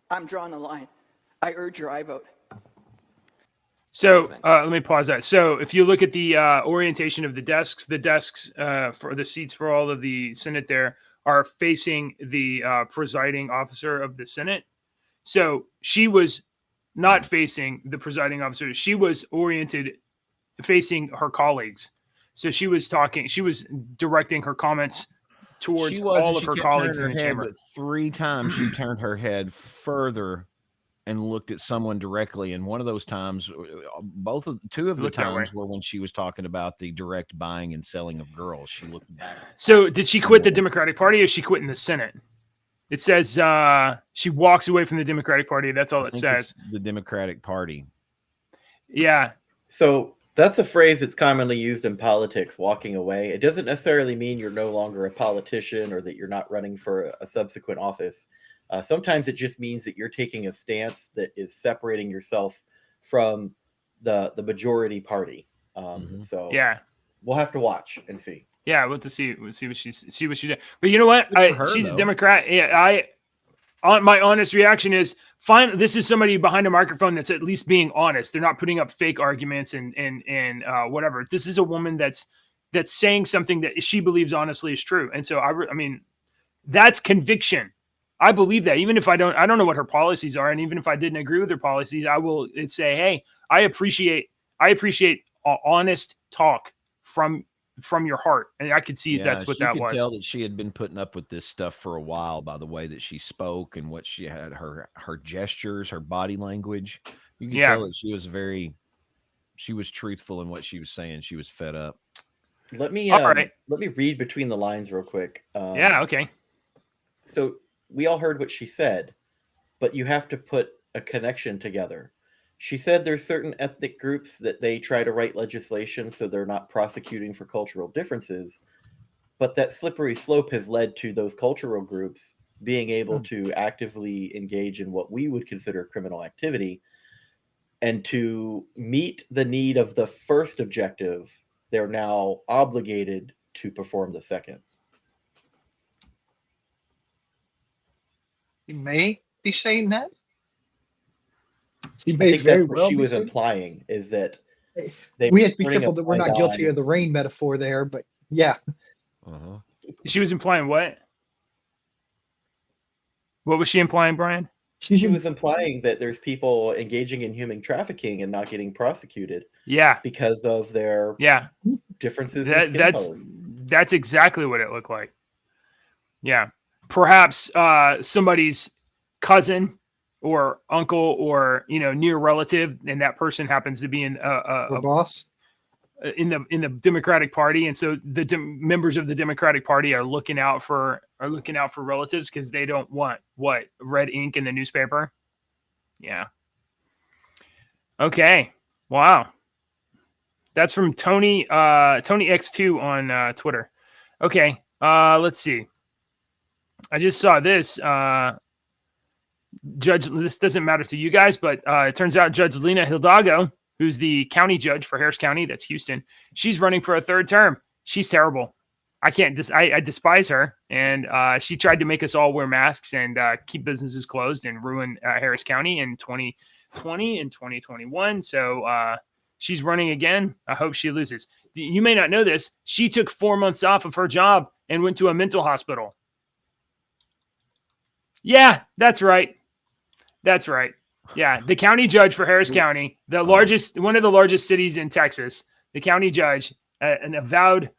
Speaker 8: I'm drawing a line. I urge your I vote.
Speaker 2: So let me pause that. So if you look at the orientation of the desks for the seats for all of the Senate there are facing the presiding officer of the Senate. So she was not facing the presiding officer. She was oriented facing her colleagues. So she was directing her comments towards all of
Speaker 1: She
Speaker 2: her
Speaker 1: kept
Speaker 2: colleagues
Speaker 1: turning
Speaker 2: in the
Speaker 1: her head,
Speaker 2: chamber.
Speaker 1: but 3 times she turned her head further and looked at someone directly. And one of those times, two of the
Speaker 2: Looked that way.
Speaker 1: times were when she was talking about the direct buying and selling of girls. She looked back.
Speaker 2: So did she quit the Democratic Party, or is she quit in the Senate? It says she walks away from the Democratic Party. That's all
Speaker 1: I
Speaker 2: it
Speaker 1: think
Speaker 2: says.
Speaker 1: it's the Democratic Party.
Speaker 2: Yeah.
Speaker 5: So that's a phrase that's commonly used in politics, walking away. It doesn't necessarily mean you're no longer a politician or that you're not running for a subsequent office. Sometimes it just means that you're taking a stance that is separating yourself from the majority party. So
Speaker 2: Yeah.
Speaker 5: we'll have to watch and see.
Speaker 2: Yeah, we'll have to see what she did. But you know what?
Speaker 1: Good for her,
Speaker 2: She's a
Speaker 1: though.
Speaker 2: Democrat. Yeah, my honest reaction is fine. This is somebody behind a microphone that's at least being honest. They're not putting up fake arguments and whatever. This is a woman that's saying something that she believes honestly is true. And so I mean, that's conviction. I believe that, even if I don't know what her policies are, and even if I didn't agree with her policies, I will say, hey, I appreciate honest talk from your heart, and I could see that's what that was.
Speaker 1: You could tell that she had been putting up with this stuff for a while by the way that she spoke and what she had, her gestures, her body language. You could tell that she was truthful in what she was saying. She was fed up.
Speaker 5: Let me read between the lines real quick.
Speaker 2: Yeah, okay.
Speaker 5: So we all heard what she said, but you have to put a connection together. She said there's certain ethnic groups that they try to write legislation so they're not prosecuting for cultural differences, but that slippery slope has led to those cultural groups being able to actively engage in what we would consider criminal activity. And to meet the need of the first objective, they're now obligated to perform the second.
Speaker 3: You may be saying that.
Speaker 5: I think that's what she was implying, is that
Speaker 3: we have to be careful that we're not guilty of the rain metaphor there, but yeah.
Speaker 2: She was implying what? What was she implying, Brian?
Speaker 5: She was implying that there's people engaging in human trafficking and not getting prosecuted.
Speaker 2: Yeah.
Speaker 5: Because of their differences in skin colors.
Speaker 2: That's exactly what it looked like. Yeah. Perhaps somebody's cousin or uncle or near relative, and that person happens to be in a
Speaker 3: boss
Speaker 2: in the Democratic Party, and so the members of the Democratic Party are looking out for relatives because they don't want red ink in the newspaper. Yeah. Okay. Wow. That's from Tony X2 on Twitter. Okay. Let's see. I just saw this. Judge, this doesn't matter to you guys, but it turns out Judge Lena Hidalgo, who's the county judge for Harris County, that's Houston, she's running for a third term. She's terrible. I despise her. And she tried to make us all wear masks and keep businesses closed and ruin Harris County in 2020 and 2021. So she's running again. I hope she loses. You may not know this. She took 4 months off of her job and went to a mental hospital. Yeah, that's right. That's right. Yeah, the county judge for Harris County, one of the largest cities in Texas, the county judge, an avowed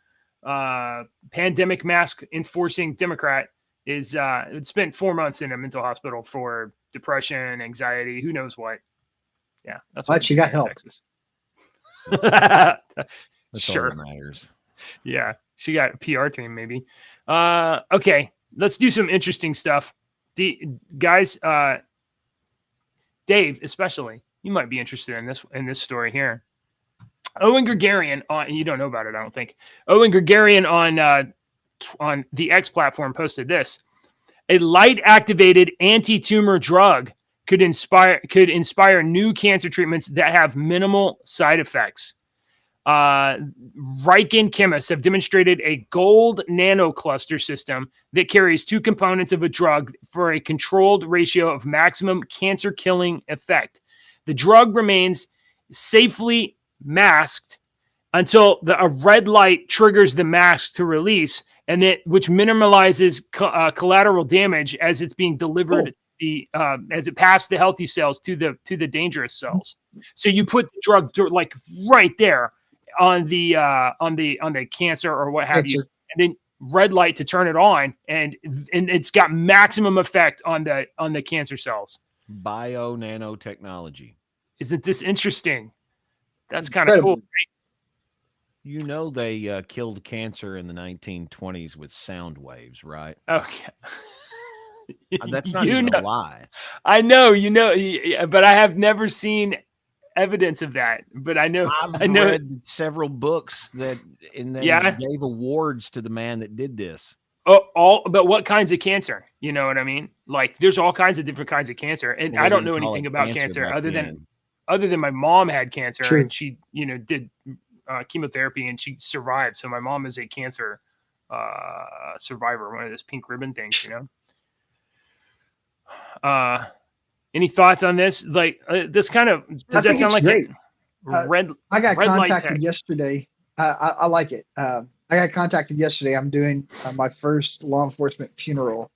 Speaker 2: pandemic mask enforcing Democrat, is spent 4 months in a mental hospital for depression, anxiety, who knows what. Yeah, that's what
Speaker 3: she got help.
Speaker 2: Texas.
Speaker 1: That's
Speaker 2: sure.
Speaker 1: all that matters.
Speaker 2: Yeah, she got a PR team maybe. Okay, let's do some interesting stuff. Guys, Dave, especially, you might be interested in this story here. Owen Gregarian you don't know about it, I don't think. Owen Gregarian on the X platform posted this: a light-activated anti-tumor drug could inspire new cancer treatments that have minimal side effects. Riken chemists have demonstrated a gold nanocluster system that carries two components of a drug for a controlled ratio of maximum cancer-killing effect. The drug remains safely masked until a red light triggers the mask to release, and which minimalizes collateral damage as it's being delivered. As it passed the healthy cells to the dangerous cells. So you put the drug like right there on the cancer or what have you, and then red light to turn it on, and it's got maximum effect on the cancer cells.
Speaker 1: Bio nanotechnology.
Speaker 2: Isn't this interesting? That's kind of cool.
Speaker 3: Incredibly.
Speaker 1: You know they killed cancer in the 1920s with sound waves, right?
Speaker 2: Okay.
Speaker 1: That's not
Speaker 2: You
Speaker 1: even a
Speaker 2: know,
Speaker 1: lie.
Speaker 2: I know, but I have never seen evidence of that. But I know,
Speaker 1: I've
Speaker 2: I know.
Speaker 1: read several books that and they
Speaker 2: Yeah.
Speaker 1: gave awards to the man that did this.
Speaker 2: Oh, but what kinds of cancer? You know what I mean? Like, there's all kinds of different kinds of cancer, and
Speaker 1: Well,
Speaker 2: I
Speaker 1: they
Speaker 2: don't
Speaker 1: didn't
Speaker 2: know
Speaker 1: call
Speaker 2: anything
Speaker 1: it
Speaker 2: about
Speaker 1: cancer
Speaker 2: cancer
Speaker 1: back then.
Speaker 2: other than my mom had cancer,
Speaker 3: True.
Speaker 2: and she, did chemotherapy, and she survived. So my mom is a cancer survivor, one of those pink ribbon things, Uh, any thoughts on this? Like, this kind of
Speaker 3: I
Speaker 2: does that
Speaker 3: think
Speaker 2: sound
Speaker 3: it's
Speaker 2: like a
Speaker 3: great.
Speaker 2: red
Speaker 3: I got
Speaker 2: red light
Speaker 3: contacted
Speaker 2: tech?
Speaker 3: yesterday. I like it. I got contacted yesterday. I'm doing my first law enforcement funeral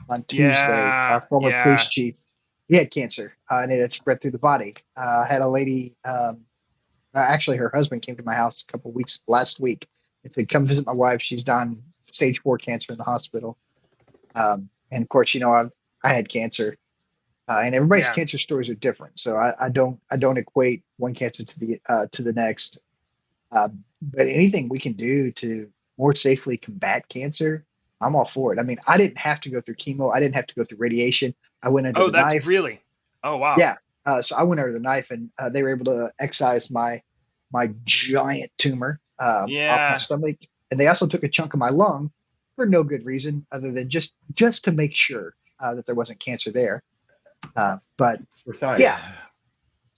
Speaker 3: on Tuesday.
Speaker 2: Yeah,
Speaker 3: Our former police
Speaker 2: yeah.
Speaker 3: chief, he had cancer, and it had spread through the body. I had a lady, actually, her husband came to my house a couple weeks last week and said, "Come visit my wife. She's done stage 4 cancer in the hospital." And of course, I had cancer, and everybody's
Speaker 2: Yeah.
Speaker 3: cancer stories are different. So I don't equate one cancer to the next. But anything we can do to more safely combat cancer, I'm all for it. I mean, I didn't have to go through chemo. I didn't have to go through radiation. I went under
Speaker 2: Oh,
Speaker 3: the
Speaker 2: that's
Speaker 3: knife.
Speaker 2: really. Oh, wow.
Speaker 3: Yeah. So I went under the knife, and they were able to excise my giant tumor off my
Speaker 2: Yeah.
Speaker 3: stomach, and they also took a chunk of my lung for no good reason other than just to make sure that there wasn't cancer there. But
Speaker 5: For science.
Speaker 3: yeah, yeah,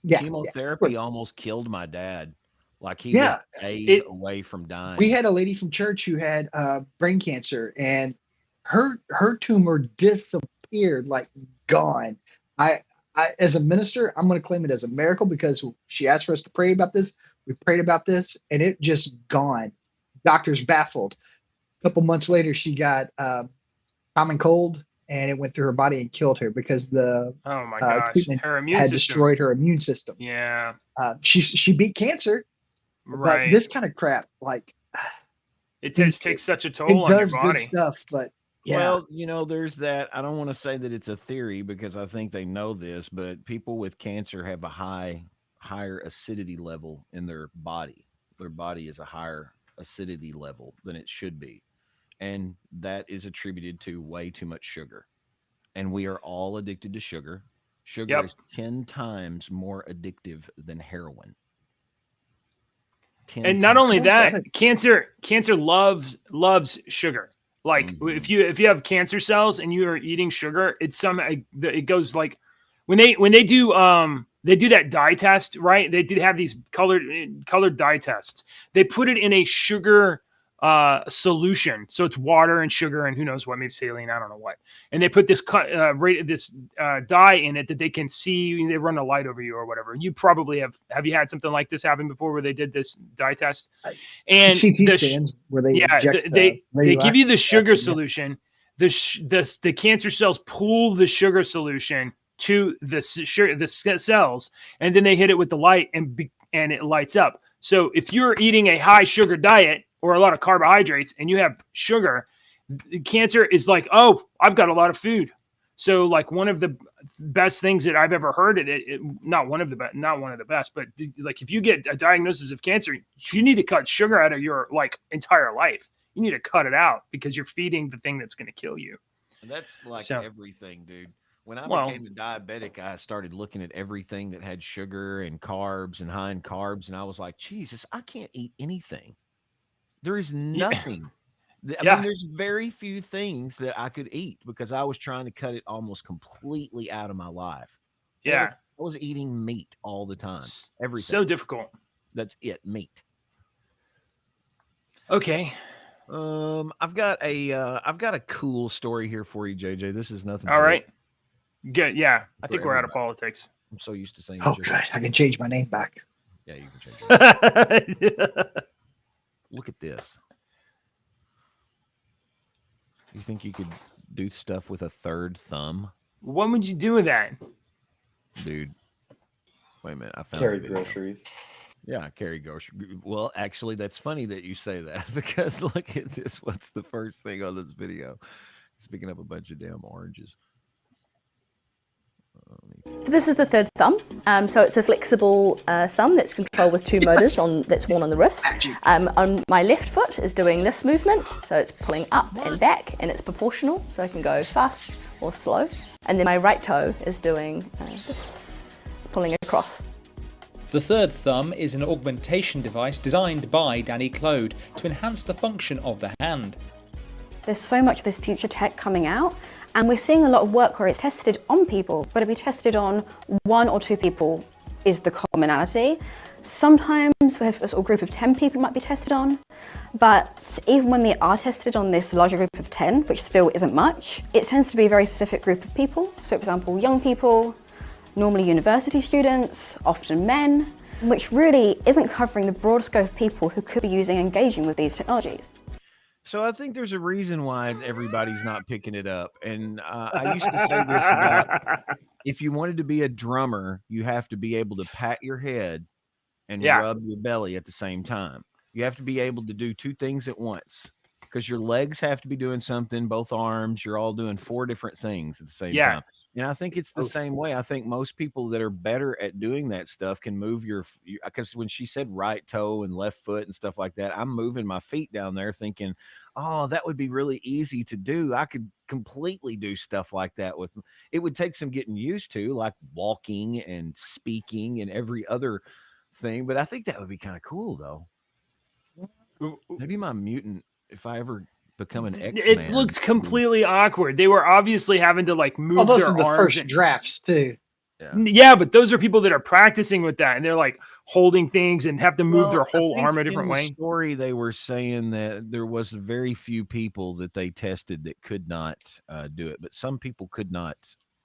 Speaker 3: yeah.
Speaker 1: Chemotherapy almost killed my dad. Like he was
Speaker 3: Yeah,
Speaker 1: days
Speaker 2: It.
Speaker 1: away from
Speaker 3: we
Speaker 1: dying.
Speaker 3: had a lady from church who had brain cancer, and her tumor disappeared, like gone. I, as a minister, I'm going to claim it as a miracle because she asked for us to pray about this. We prayed about this, and it just gone. Doctors baffled. A couple months later, she got common cold, and it went through her body and killed her because the
Speaker 2: Oh my gosh.
Speaker 3: treatment
Speaker 2: Her immune
Speaker 3: had
Speaker 2: system.
Speaker 3: destroyed her immune system.
Speaker 2: Yeah.
Speaker 3: She beat cancer, but
Speaker 2: Right.
Speaker 3: this kind of crap, like
Speaker 2: It
Speaker 3: mean,
Speaker 2: takes such a toll
Speaker 3: it
Speaker 2: on your
Speaker 3: does good
Speaker 2: body.
Speaker 3: stuff, but yeah,
Speaker 1: Well, there's that. I don't want to say that it's a theory because I think they know this, but people with cancer have a higher acidity level in their body. Their body is a higher acidity level than it should be. And that is attributed to way too much sugar. And we are all addicted to sugar. Sugar
Speaker 2: Yep.
Speaker 1: is 10 times more addictive than heroin. 10
Speaker 2: And not
Speaker 1: times.
Speaker 2: only
Speaker 3: yeah,
Speaker 2: that,
Speaker 3: that
Speaker 2: cancer loves sugar. Like,
Speaker 1: Mhm.
Speaker 2: if you have cancer cells and you are eating sugar, it goes like when they do that dye test, right? They did have these colored dye tests. They put it in a sugar solution, so it's water and sugar and who knows what, maybe saline, I don't know what. And they put this dye in it that they can see. They run a light over you or whatever. You probably have you had something like this happen before where they did this dye test? And
Speaker 3: CT scans where they
Speaker 2: yeah,
Speaker 3: inject
Speaker 2: they give you the
Speaker 3: radioactive stuff
Speaker 2: sugar
Speaker 3: in you.
Speaker 2: solution. The cancer cells pull the sugar solution to the cells, and then they hit it with the light, and it lights up. So if you're eating a high sugar diet or a lot of carbohydrates and you have sugar, cancer is like, oh, I've got a lot of food. So like one of the best things that I've ever heard, not one of the best, but like if you get a diagnosis of cancer, you need to cut sugar out of your like entire life. You need to cut it out because you're feeding the thing that's going to kill you.
Speaker 1: And that's like
Speaker 2: So,
Speaker 1: everything, dude. When I
Speaker 2: well,
Speaker 1: became a diabetic, I started looking at everything that had sugar and carbs and high in carbs. And I was like, Jesus, I can't eat anything. There is
Speaker 2: yeah,
Speaker 1: nothing. I mean,
Speaker 2: yeah,
Speaker 1: there's very few things that I could eat because I was trying to cut it almost completely out of my life. I
Speaker 2: yeah.
Speaker 1: was eating meat all the time.
Speaker 2: So
Speaker 1: Everything.
Speaker 2: difficult.
Speaker 1: That's it, meat.
Speaker 2: Okay.
Speaker 1: I've got a cool story here for you, JJ. This is nothing
Speaker 2: All
Speaker 1: political
Speaker 2: right. Good. Yeah. I
Speaker 1: for
Speaker 2: think we're out of
Speaker 1: everybody.
Speaker 2: politics.
Speaker 1: I'm so used to saying
Speaker 3: Oh,
Speaker 1: just
Speaker 3: good. I can change my name back.
Speaker 1: yeah, you can change it. Look at this. You think you could do stuff with a third thumb,
Speaker 2: What would you do with that?
Speaker 1: dude? Wait a minute, I found
Speaker 5: Carry
Speaker 1: the video.
Speaker 5: groceries.
Speaker 1: Yeah, carry grocery. Well, actually, that's funny that you say that because look at this. What's the first thing on this video? It's picking up a bunch of damn oranges.
Speaker 9: So this is the third thumb. So it's a flexible thumb that's controlled with two motors that's worn on the wrist. On my left foot is doing this movement, so it's pulling up and back, and it's proportional, so I can go fast or slow. And then my right toe is doing this, pulling across.
Speaker 10: The third thumb is an augmentation device designed by Danny Clode to enhance the function of the hand.
Speaker 11: There's so much of this future tech coming out, and we're seeing a lot of work where it's tested on people, but it'll be tested on 1 or 2 people is the commonality. Sometimes we have a sort of group of 10 people might be tested on, but even when they are tested on this larger group of 10, which still isn't much, it tends to be a very specific group of people. So for example, young people, normally university students, often men, which really isn't covering the broad scope of people who could be using and engaging with these technologies.
Speaker 1: So I think there's a reason why everybody's not picking it up. And I used to say this about if you wanted to be a drummer, you have to be able to pat your head and rub your belly at the same time. You have to be able to do 2 things at once because your legs have to be doing something, both arms, you're all doing 4 different things at the same time. And I think it's the same way. I think most people that are better at doing that stuff can move because when she said right toe and left foot and stuff like that, I'm moving my feet down there thinking, oh, that would be really easy to do. I could completely do stuff like that with it. Would take some getting used to, like walking and speaking and every other thing. But I think that would be kind of cool, though. Maybe my mutant, if I ever become an X-Man.
Speaker 2: It looked completely awkward. They were obviously having to like move
Speaker 3: those
Speaker 2: their
Speaker 3: are the
Speaker 2: arms.
Speaker 3: first drafts too.
Speaker 2: Yeah, but those are people that are practicing with that, and they're like holding things and have to move their whole arm a different way.
Speaker 1: In the story, they were saying that there was very few people that they tested that could not do it, but some people could not,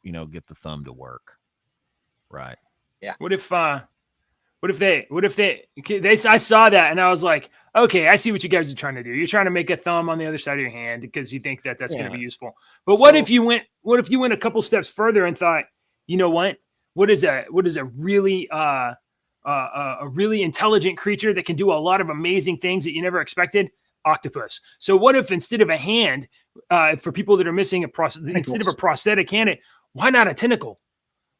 Speaker 1: get the thumb to work. Right.
Speaker 3: Yeah.
Speaker 2: What if I saw that and I was like, okay, I see what you guys are trying to do. You're trying to make a thumb on the other side of your hand because you think that that's going to be useful. But what if you went a couple steps further and thought, you know what is a really intelligent creature that can do a lot of amazing things that you never expected? Octopus. So what if instead of a hand, for people that are missing instead of a prosthetic hand, why not a tentacle?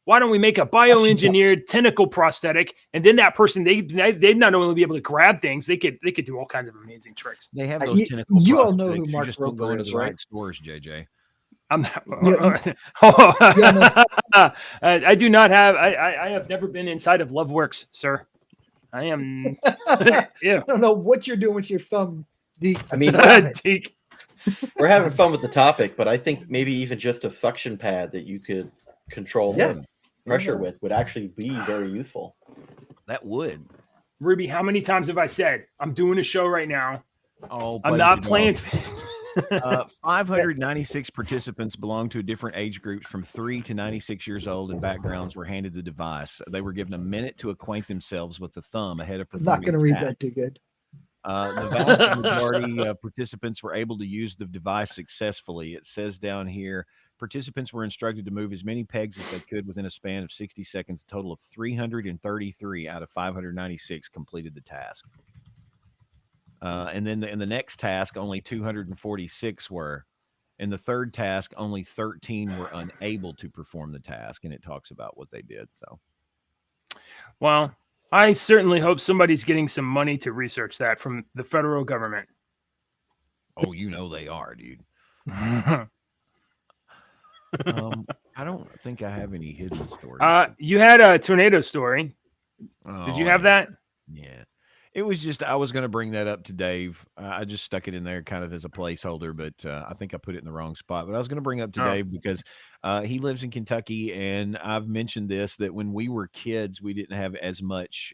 Speaker 2: Why don't we make a bioengineered tentacle prosthetic, and then that person they'd not only be able to grab things, they could do all kinds of amazing tricks.
Speaker 1: They have those tentacle.
Speaker 3: You all know who Mark
Speaker 1: just don't go
Speaker 3: Rober
Speaker 1: into
Speaker 3: is,
Speaker 1: the
Speaker 3: right?
Speaker 1: right stores, JJ.
Speaker 2: I'm not,
Speaker 3: Yeah,
Speaker 2: I do not have. I have never been inside of Loveworks, sir. I am. Yeah.
Speaker 3: I don't know what you're doing with your thumb, Deke.
Speaker 5: I mean,
Speaker 2: Deke.
Speaker 5: We're having fun with the topic, but I think maybe even just a suction pad that you could control the pressure with would actually be very useful.
Speaker 1: That would.
Speaker 2: Ruby, how many times have I said I'm doing a show right now?
Speaker 1: Oh,
Speaker 2: I'm not playing.
Speaker 1: 596 participants belong to different age groups from 3 to 96 years old, and backgrounds were handed the device. They were given a minute to acquaint themselves with the thumb ahead of performing.
Speaker 3: I'm not going to read that too good.
Speaker 1: The vast majority of participants were able to use the device successfully. It says down here, participants were instructed to move as many pegs as they could within a span of 60 seconds. A total of 333 out of 596 completed the task. And then in the next task, only 246 were. In the third task, only 13 were unable to perform the task, and it talks about what they did. So,
Speaker 2: well, I certainly hope somebody's getting some money to research that from the federal government.
Speaker 1: Oh, they are, dude. I don't think I have any hidden stories.
Speaker 2: You had a tornado story. Did you have that?
Speaker 1: Yeah. It was just, I was going to bring that up to Dave. I just stuck it in there kind of as a placeholder, but I think I put it in the wrong spot. But I was going to bring up to Dave because he lives in Kentucky, and I've mentioned this, that when we were kids, we didn't have as much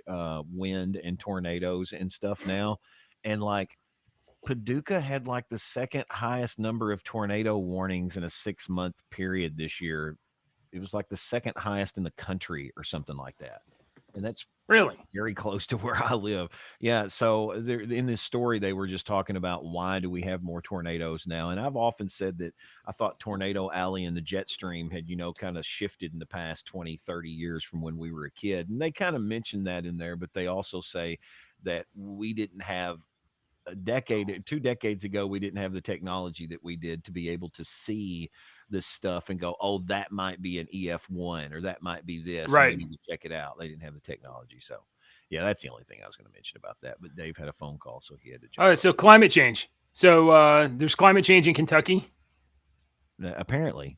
Speaker 1: wind and tornadoes and stuff now. And like Paducah had like the second highest number of tornado warnings in a 6-month period this year. It was like the second highest in the country or something like that. And that's
Speaker 2: really
Speaker 1: very close to where I live. Yeah. So in this story, they were just talking about why do we have more tornadoes now? And I've often said that I thought Tornado Alley and the jet stream had, kind of shifted in the past 20, 30 years from when we were a kid. And they kind of mentioned that in there, but they also say that we didn't have two decades ago, we didn't have the technology that we did to be able to see this stuff and go, oh, that might be an EF1 or that might be this.
Speaker 2: Right.
Speaker 1: And we need to check it out. They didn't have the technology. So, yeah, that's the only thing I was going to mention about that. But Dave had a phone call, so he had to jump.
Speaker 2: All right, so climate change. So there's climate change in Kentucky?
Speaker 1: Apparently.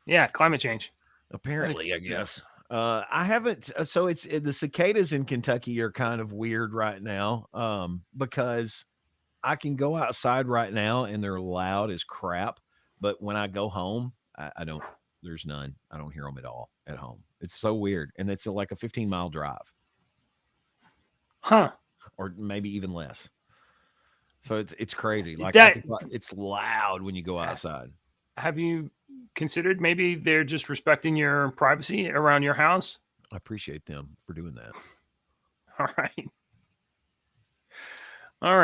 Speaker 2: Yeah, climate change.
Speaker 1: Apparently, I guess. I haven't. So it's the cicadas in Kentucky are kind of weird right now because I can go outside right now and they're loud as crap. But when I go home, I don't. There's none. I don't hear them at all at home. It's so weird, and it's like a 15-mile drive, or maybe even less. So it's crazy. Like it's loud when you go outside.
Speaker 2: Have you considered maybe they're just respecting your privacy around your house?
Speaker 1: I appreciate them for doing that.
Speaker 2: All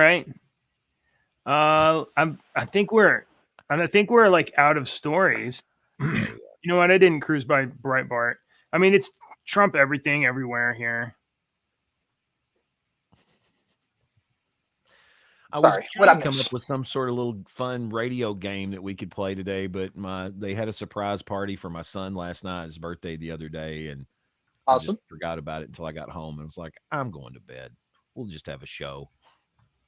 Speaker 2: right. I think we're like out of stories. You know what? I didn't cruise by Breitbart. I mean, it's Trump everything everywhere here.
Speaker 1: I was trying to come up with some sort of little fun radio game that we could play today, but they had a surprise party for my son last night, his birthday the other day, and I just forgot about it until I got home and was like, I'm going to bed. We'll just have a show.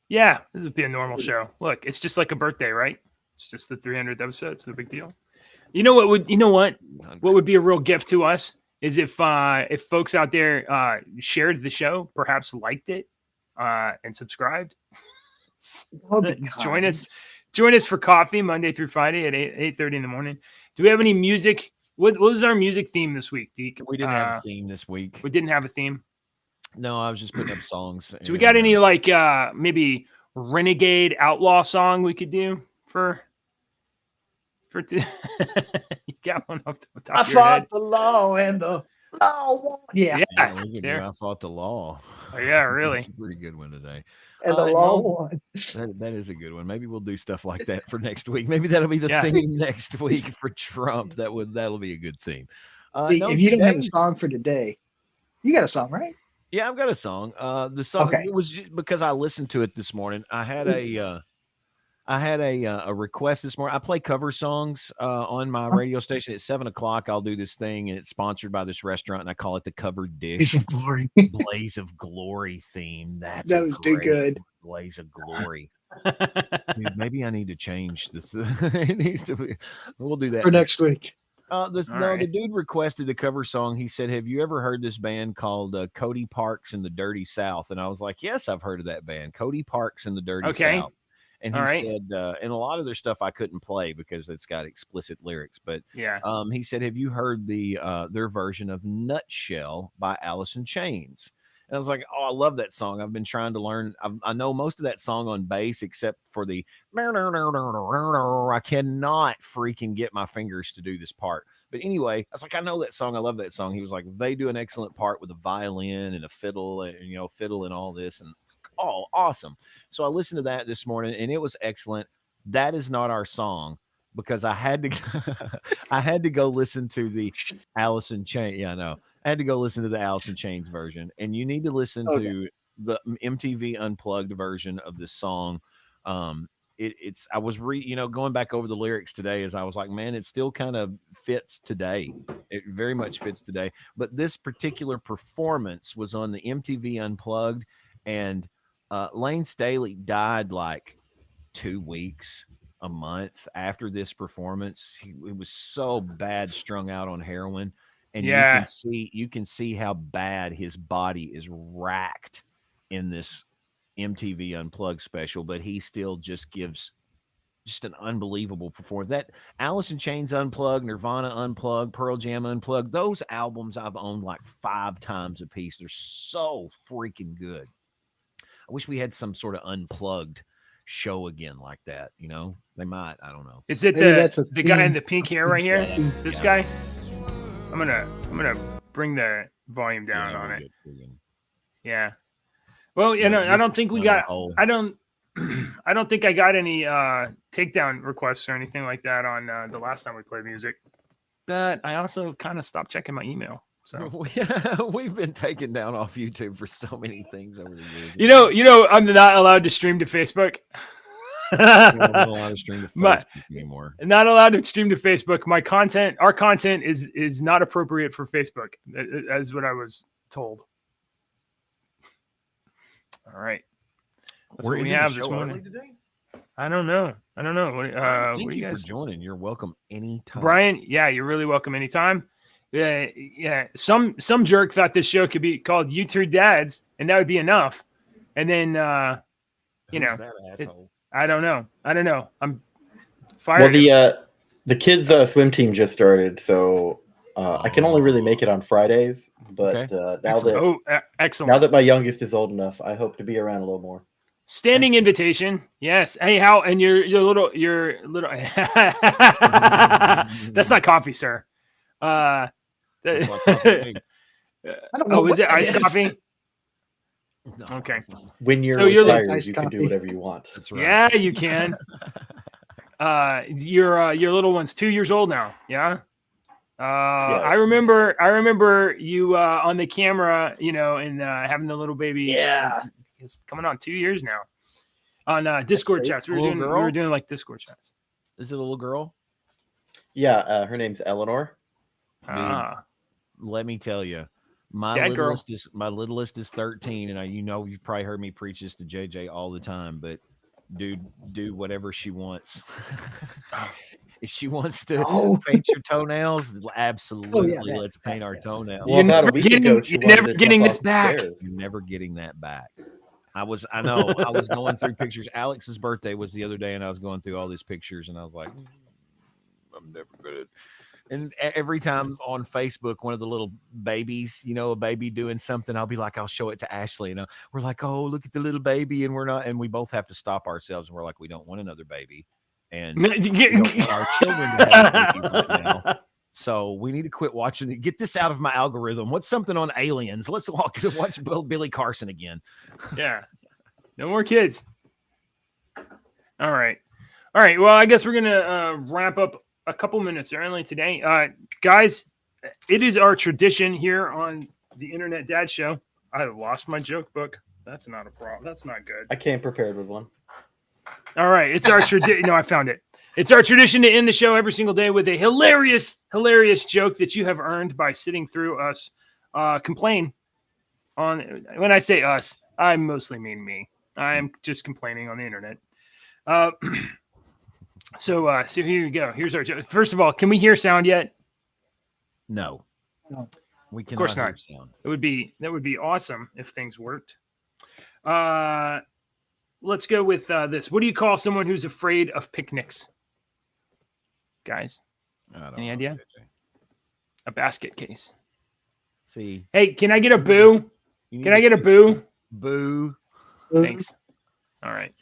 Speaker 2: Yeah, this would be a normal show. Look, it's just like a birthday, right? It's just the 300th episode. It's no big deal. You know what would be a real gift to us is if folks out there shared the show, perhaps liked it, and subscribed. Join us for coffee Monday through Friday at 8:30 in the morning. Do we have any music? What was our music theme this week, Deke?
Speaker 1: We didn't have a theme this week.
Speaker 2: We didn't have a theme.
Speaker 1: No, I was just putting up songs.
Speaker 2: Do we got any like maybe renegade outlaw song we could do for you got one off the top of your head?
Speaker 3: The law and the law. Yeah.
Speaker 1: I fought the law.
Speaker 2: Oh, yeah, really.
Speaker 1: That's a pretty good one today.
Speaker 3: And the law won.
Speaker 1: That is a good one. Maybe we'll do stuff like that for next week. Maybe that'll be the theme next week for Trump. That'll be a good theme.
Speaker 3: If you don't have a song for today, you got a song, right?
Speaker 1: Yeah, I've got a song. The song it was just because I listened to it this morning. I had a request this morning. I play cover songs on my radio station at 7:00. I'll do this thing, and it's sponsored by this restaurant, and I call it the Covered Dish. Blaze of Glory theme. That was
Speaker 3: too good.
Speaker 1: Blaze of Glory. Dude, maybe I need to change this. It needs to be. We'll do that
Speaker 3: for next week.
Speaker 1: The dude requested the cover song. He said, "Have you ever heard this band called Cody Parks and the Dirty South?" And I was like, "Yes, I've heard of that band, Cody Parks and the Dirty South." And he said, and a lot of their stuff I couldn't play because it's got explicit lyrics. But he said, "Have you heard their version of Nutshell by Alice in Chains?" And I was like, "Oh, I love that song. I've been trying to learn. I know most of that song on bass, except for the I cannot freaking get my fingers to do this part." But anyway, I was like, "I know that song. I love that song." He was like, "They do an excellent part with a violin and a fiddle and fiddle and all this." And it's awesome. So I listened to that this morning, and it was excellent. That is not our song because I had to go listen to the Alice in Chains. Yeah, I know. I had to go listen to the Alice in Chains version, and you need to listen to the MTV Unplugged version of this song. I was going back over the lyrics today as I was like, man, it still kind of fits today. It very much fits today. But this particular performance was on the MTV Unplugged, and Lane Staley died like 2 weeks, a month after this performance. He was so bad, strung out on heroin. And you can see how bad his body is racked in this MTV Unplugged special, but he still just gives just an unbelievable performance. That Alice in Chains Unplugged, Nirvana Unplugged, Pearl Jam Unplugged, those albums I've owned like 5 times a piece. They're so freaking good. I wish we had some sort of unplugged show again like that. They might. I don't know.
Speaker 2: Is it the guy in the pink hair right here? This guy? I'm gonna bring the volume down on it. Yeah. Well, I don't think we got. I don't think I got any takedown requests or anything like that on the last time we played music. But I also kind of stopped checking my email. So
Speaker 1: we've been taken down off YouTube for so many things over the years.
Speaker 2: I'm not allowed to stream to Facebook.
Speaker 1: You're not allowed to stream to Facebook anymore.
Speaker 2: Not allowed to stream to Facebook. Our content is not appropriate for Facebook, as what I was told. All right. That's what we have this morning.
Speaker 1: Today?
Speaker 2: I don't know.
Speaker 1: Thank you for joining. You're welcome anytime.
Speaker 2: Brian, yeah, you're really welcome anytime. Yeah. Some jerk thought this show could be called You Two Dads, and that would be enough. And then
Speaker 1: That asshole?
Speaker 2: I don't know. I'm fired.
Speaker 5: Well, the kids' swim team just started, so I can only really make it on Fridays. But
Speaker 2: excellent.
Speaker 5: Now that my youngest is old enough, I hope to be around a little more.
Speaker 2: Standing invitation. Yes. Hey, how? And your little. That's not coffee, sir. Is it iced coffee?
Speaker 1: No.
Speaker 2: Okay.
Speaker 5: When you're retired, you can do whatever you want.
Speaker 1: That's right.
Speaker 2: Yeah, you can. Your little one's 2 years old now. Yeah. I remember you on the camera, and having the little baby.
Speaker 3: Yeah.
Speaker 2: It's coming on 2 years now. On Discord chats, we were doing like Discord chats.
Speaker 1: Is it a little girl?
Speaker 5: Yeah, her name's Eleanor.
Speaker 1: Let me tell you, my littlest is 13, and you've probably heard me preach this to JJ all the time. But dude, do whatever she wants. If she wants to paint your toenails, absolutely, let's paint our toenails.
Speaker 5: Well, about a week ago,
Speaker 2: you're never getting this back.
Speaker 1: You're never getting that back. I was going through pictures. Alex's birthday was the other day, and I was going through all these pictures, and I was like, I'm never good. And every time on Facebook, one of the little babies, a baby doing something, I'll show it to Ashley, and we're like, oh, look at the little baby, and we both have to stop ourselves, and we're like, we don't want another baby, and we don't want our children to have a baby right now. So we need to quit watching it. Get this out of my algorithm. What's something on aliens? Let's watch Billy Carson again.
Speaker 2: Yeah. No more kids. All right. Well, I guess we're going to wrap up a couple minutes early today. Guys, it is our tradition here on the Internet Dad Show. I lost my joke book. That's not a problem. That's not good.
Speaker 5: I came prepared with one.
Speaker 2: All right. It's our tradition. No, I found it. It's our tradition to end the show every single day with a hilarious joke that you have earned by sitting through us complain on. When I say us, I mostly mean me. I am just complaining on the internet. So here you go. Here's our joke. First of all, can we hear sound yet?
Speaker 1: No. We cannot.
Speaker 2: Of course not.
Speaker 1: Hear sound.
Speaker 2: That would be awesome if things worked. Let's go with this. What do you call someone who's afraid of picnics? Guys, any idea? A basket case.
Speaker 1: See.
Speaker 2: Hey, can I get a boo? Can I get a boo?
Speaker 1: Boo.
Speaker 2: Thanks. All right.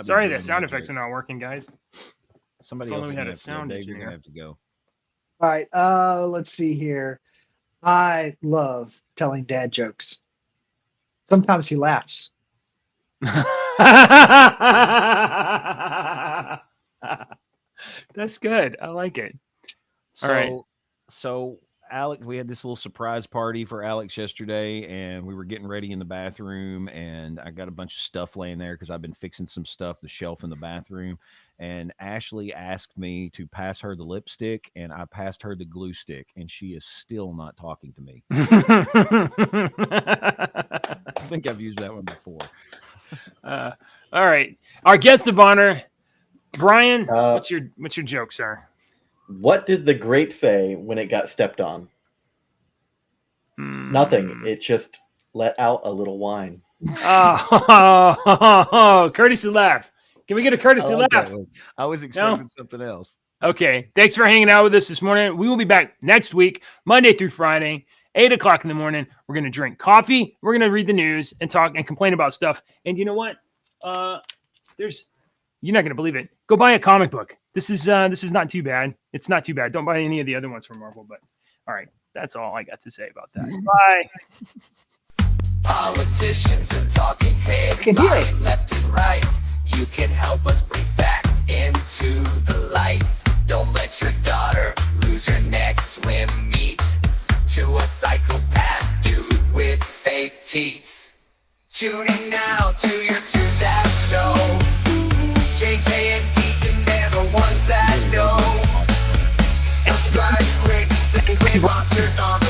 Speaker 2: Sorry that sound effects are not working, guys.
Speaker 1: Somebody else had a sound engineer. Have to go.
Speaker 3: All right. Let's see here. I love telling dad jokes. Sometimes he laughs.
Speaker 2: That's good. I like it. All right.
Speaker 1: So Alex, we had this little surprise party for Alex yesterday, and we were getting ready in the bathroom, and I got a bunch of stuff laying there because I've been fixing some stuff, the shelf in the bathroom. And Ashley asked me to pass her the lipstick, and I passed her the glue stick, and she is still not talking to me. I think I've used that one before.
Speaker 2: All right. Our guest of honor, Brian, what's your joke, sir?
Speaker 5: What did the grape say when it got stepped on? Nothing. It just let out a little wine.
Speaker 2: Oh, courtesy laugh. Can we get a courtesy laugh?
Speaker 1: I was expecting something else.
Speaker 2: Okay. Thanks for hanging out with us this morning. We will be back next week, Monday through Friday, 8 o'clock in the morning. We're going to drink coffee. We're going to read the news and talk and complain about stuff. And you know what? You're not going to believe it. Go buy a comic book. This is not too bad. It's not too bad. Don't buy any of the other ones from Marvel. But all right, that's all I got to say about that. Bye.
Speaker 4: Politicians are talking heads, lying left and right. You can help us bring facts into the light. Don't let your daughter lose her next swim meet to a psychopath dude with fake teeth. Tune in now to your To That Show.
Speaker 2: people.
Speaker 4: monsters on the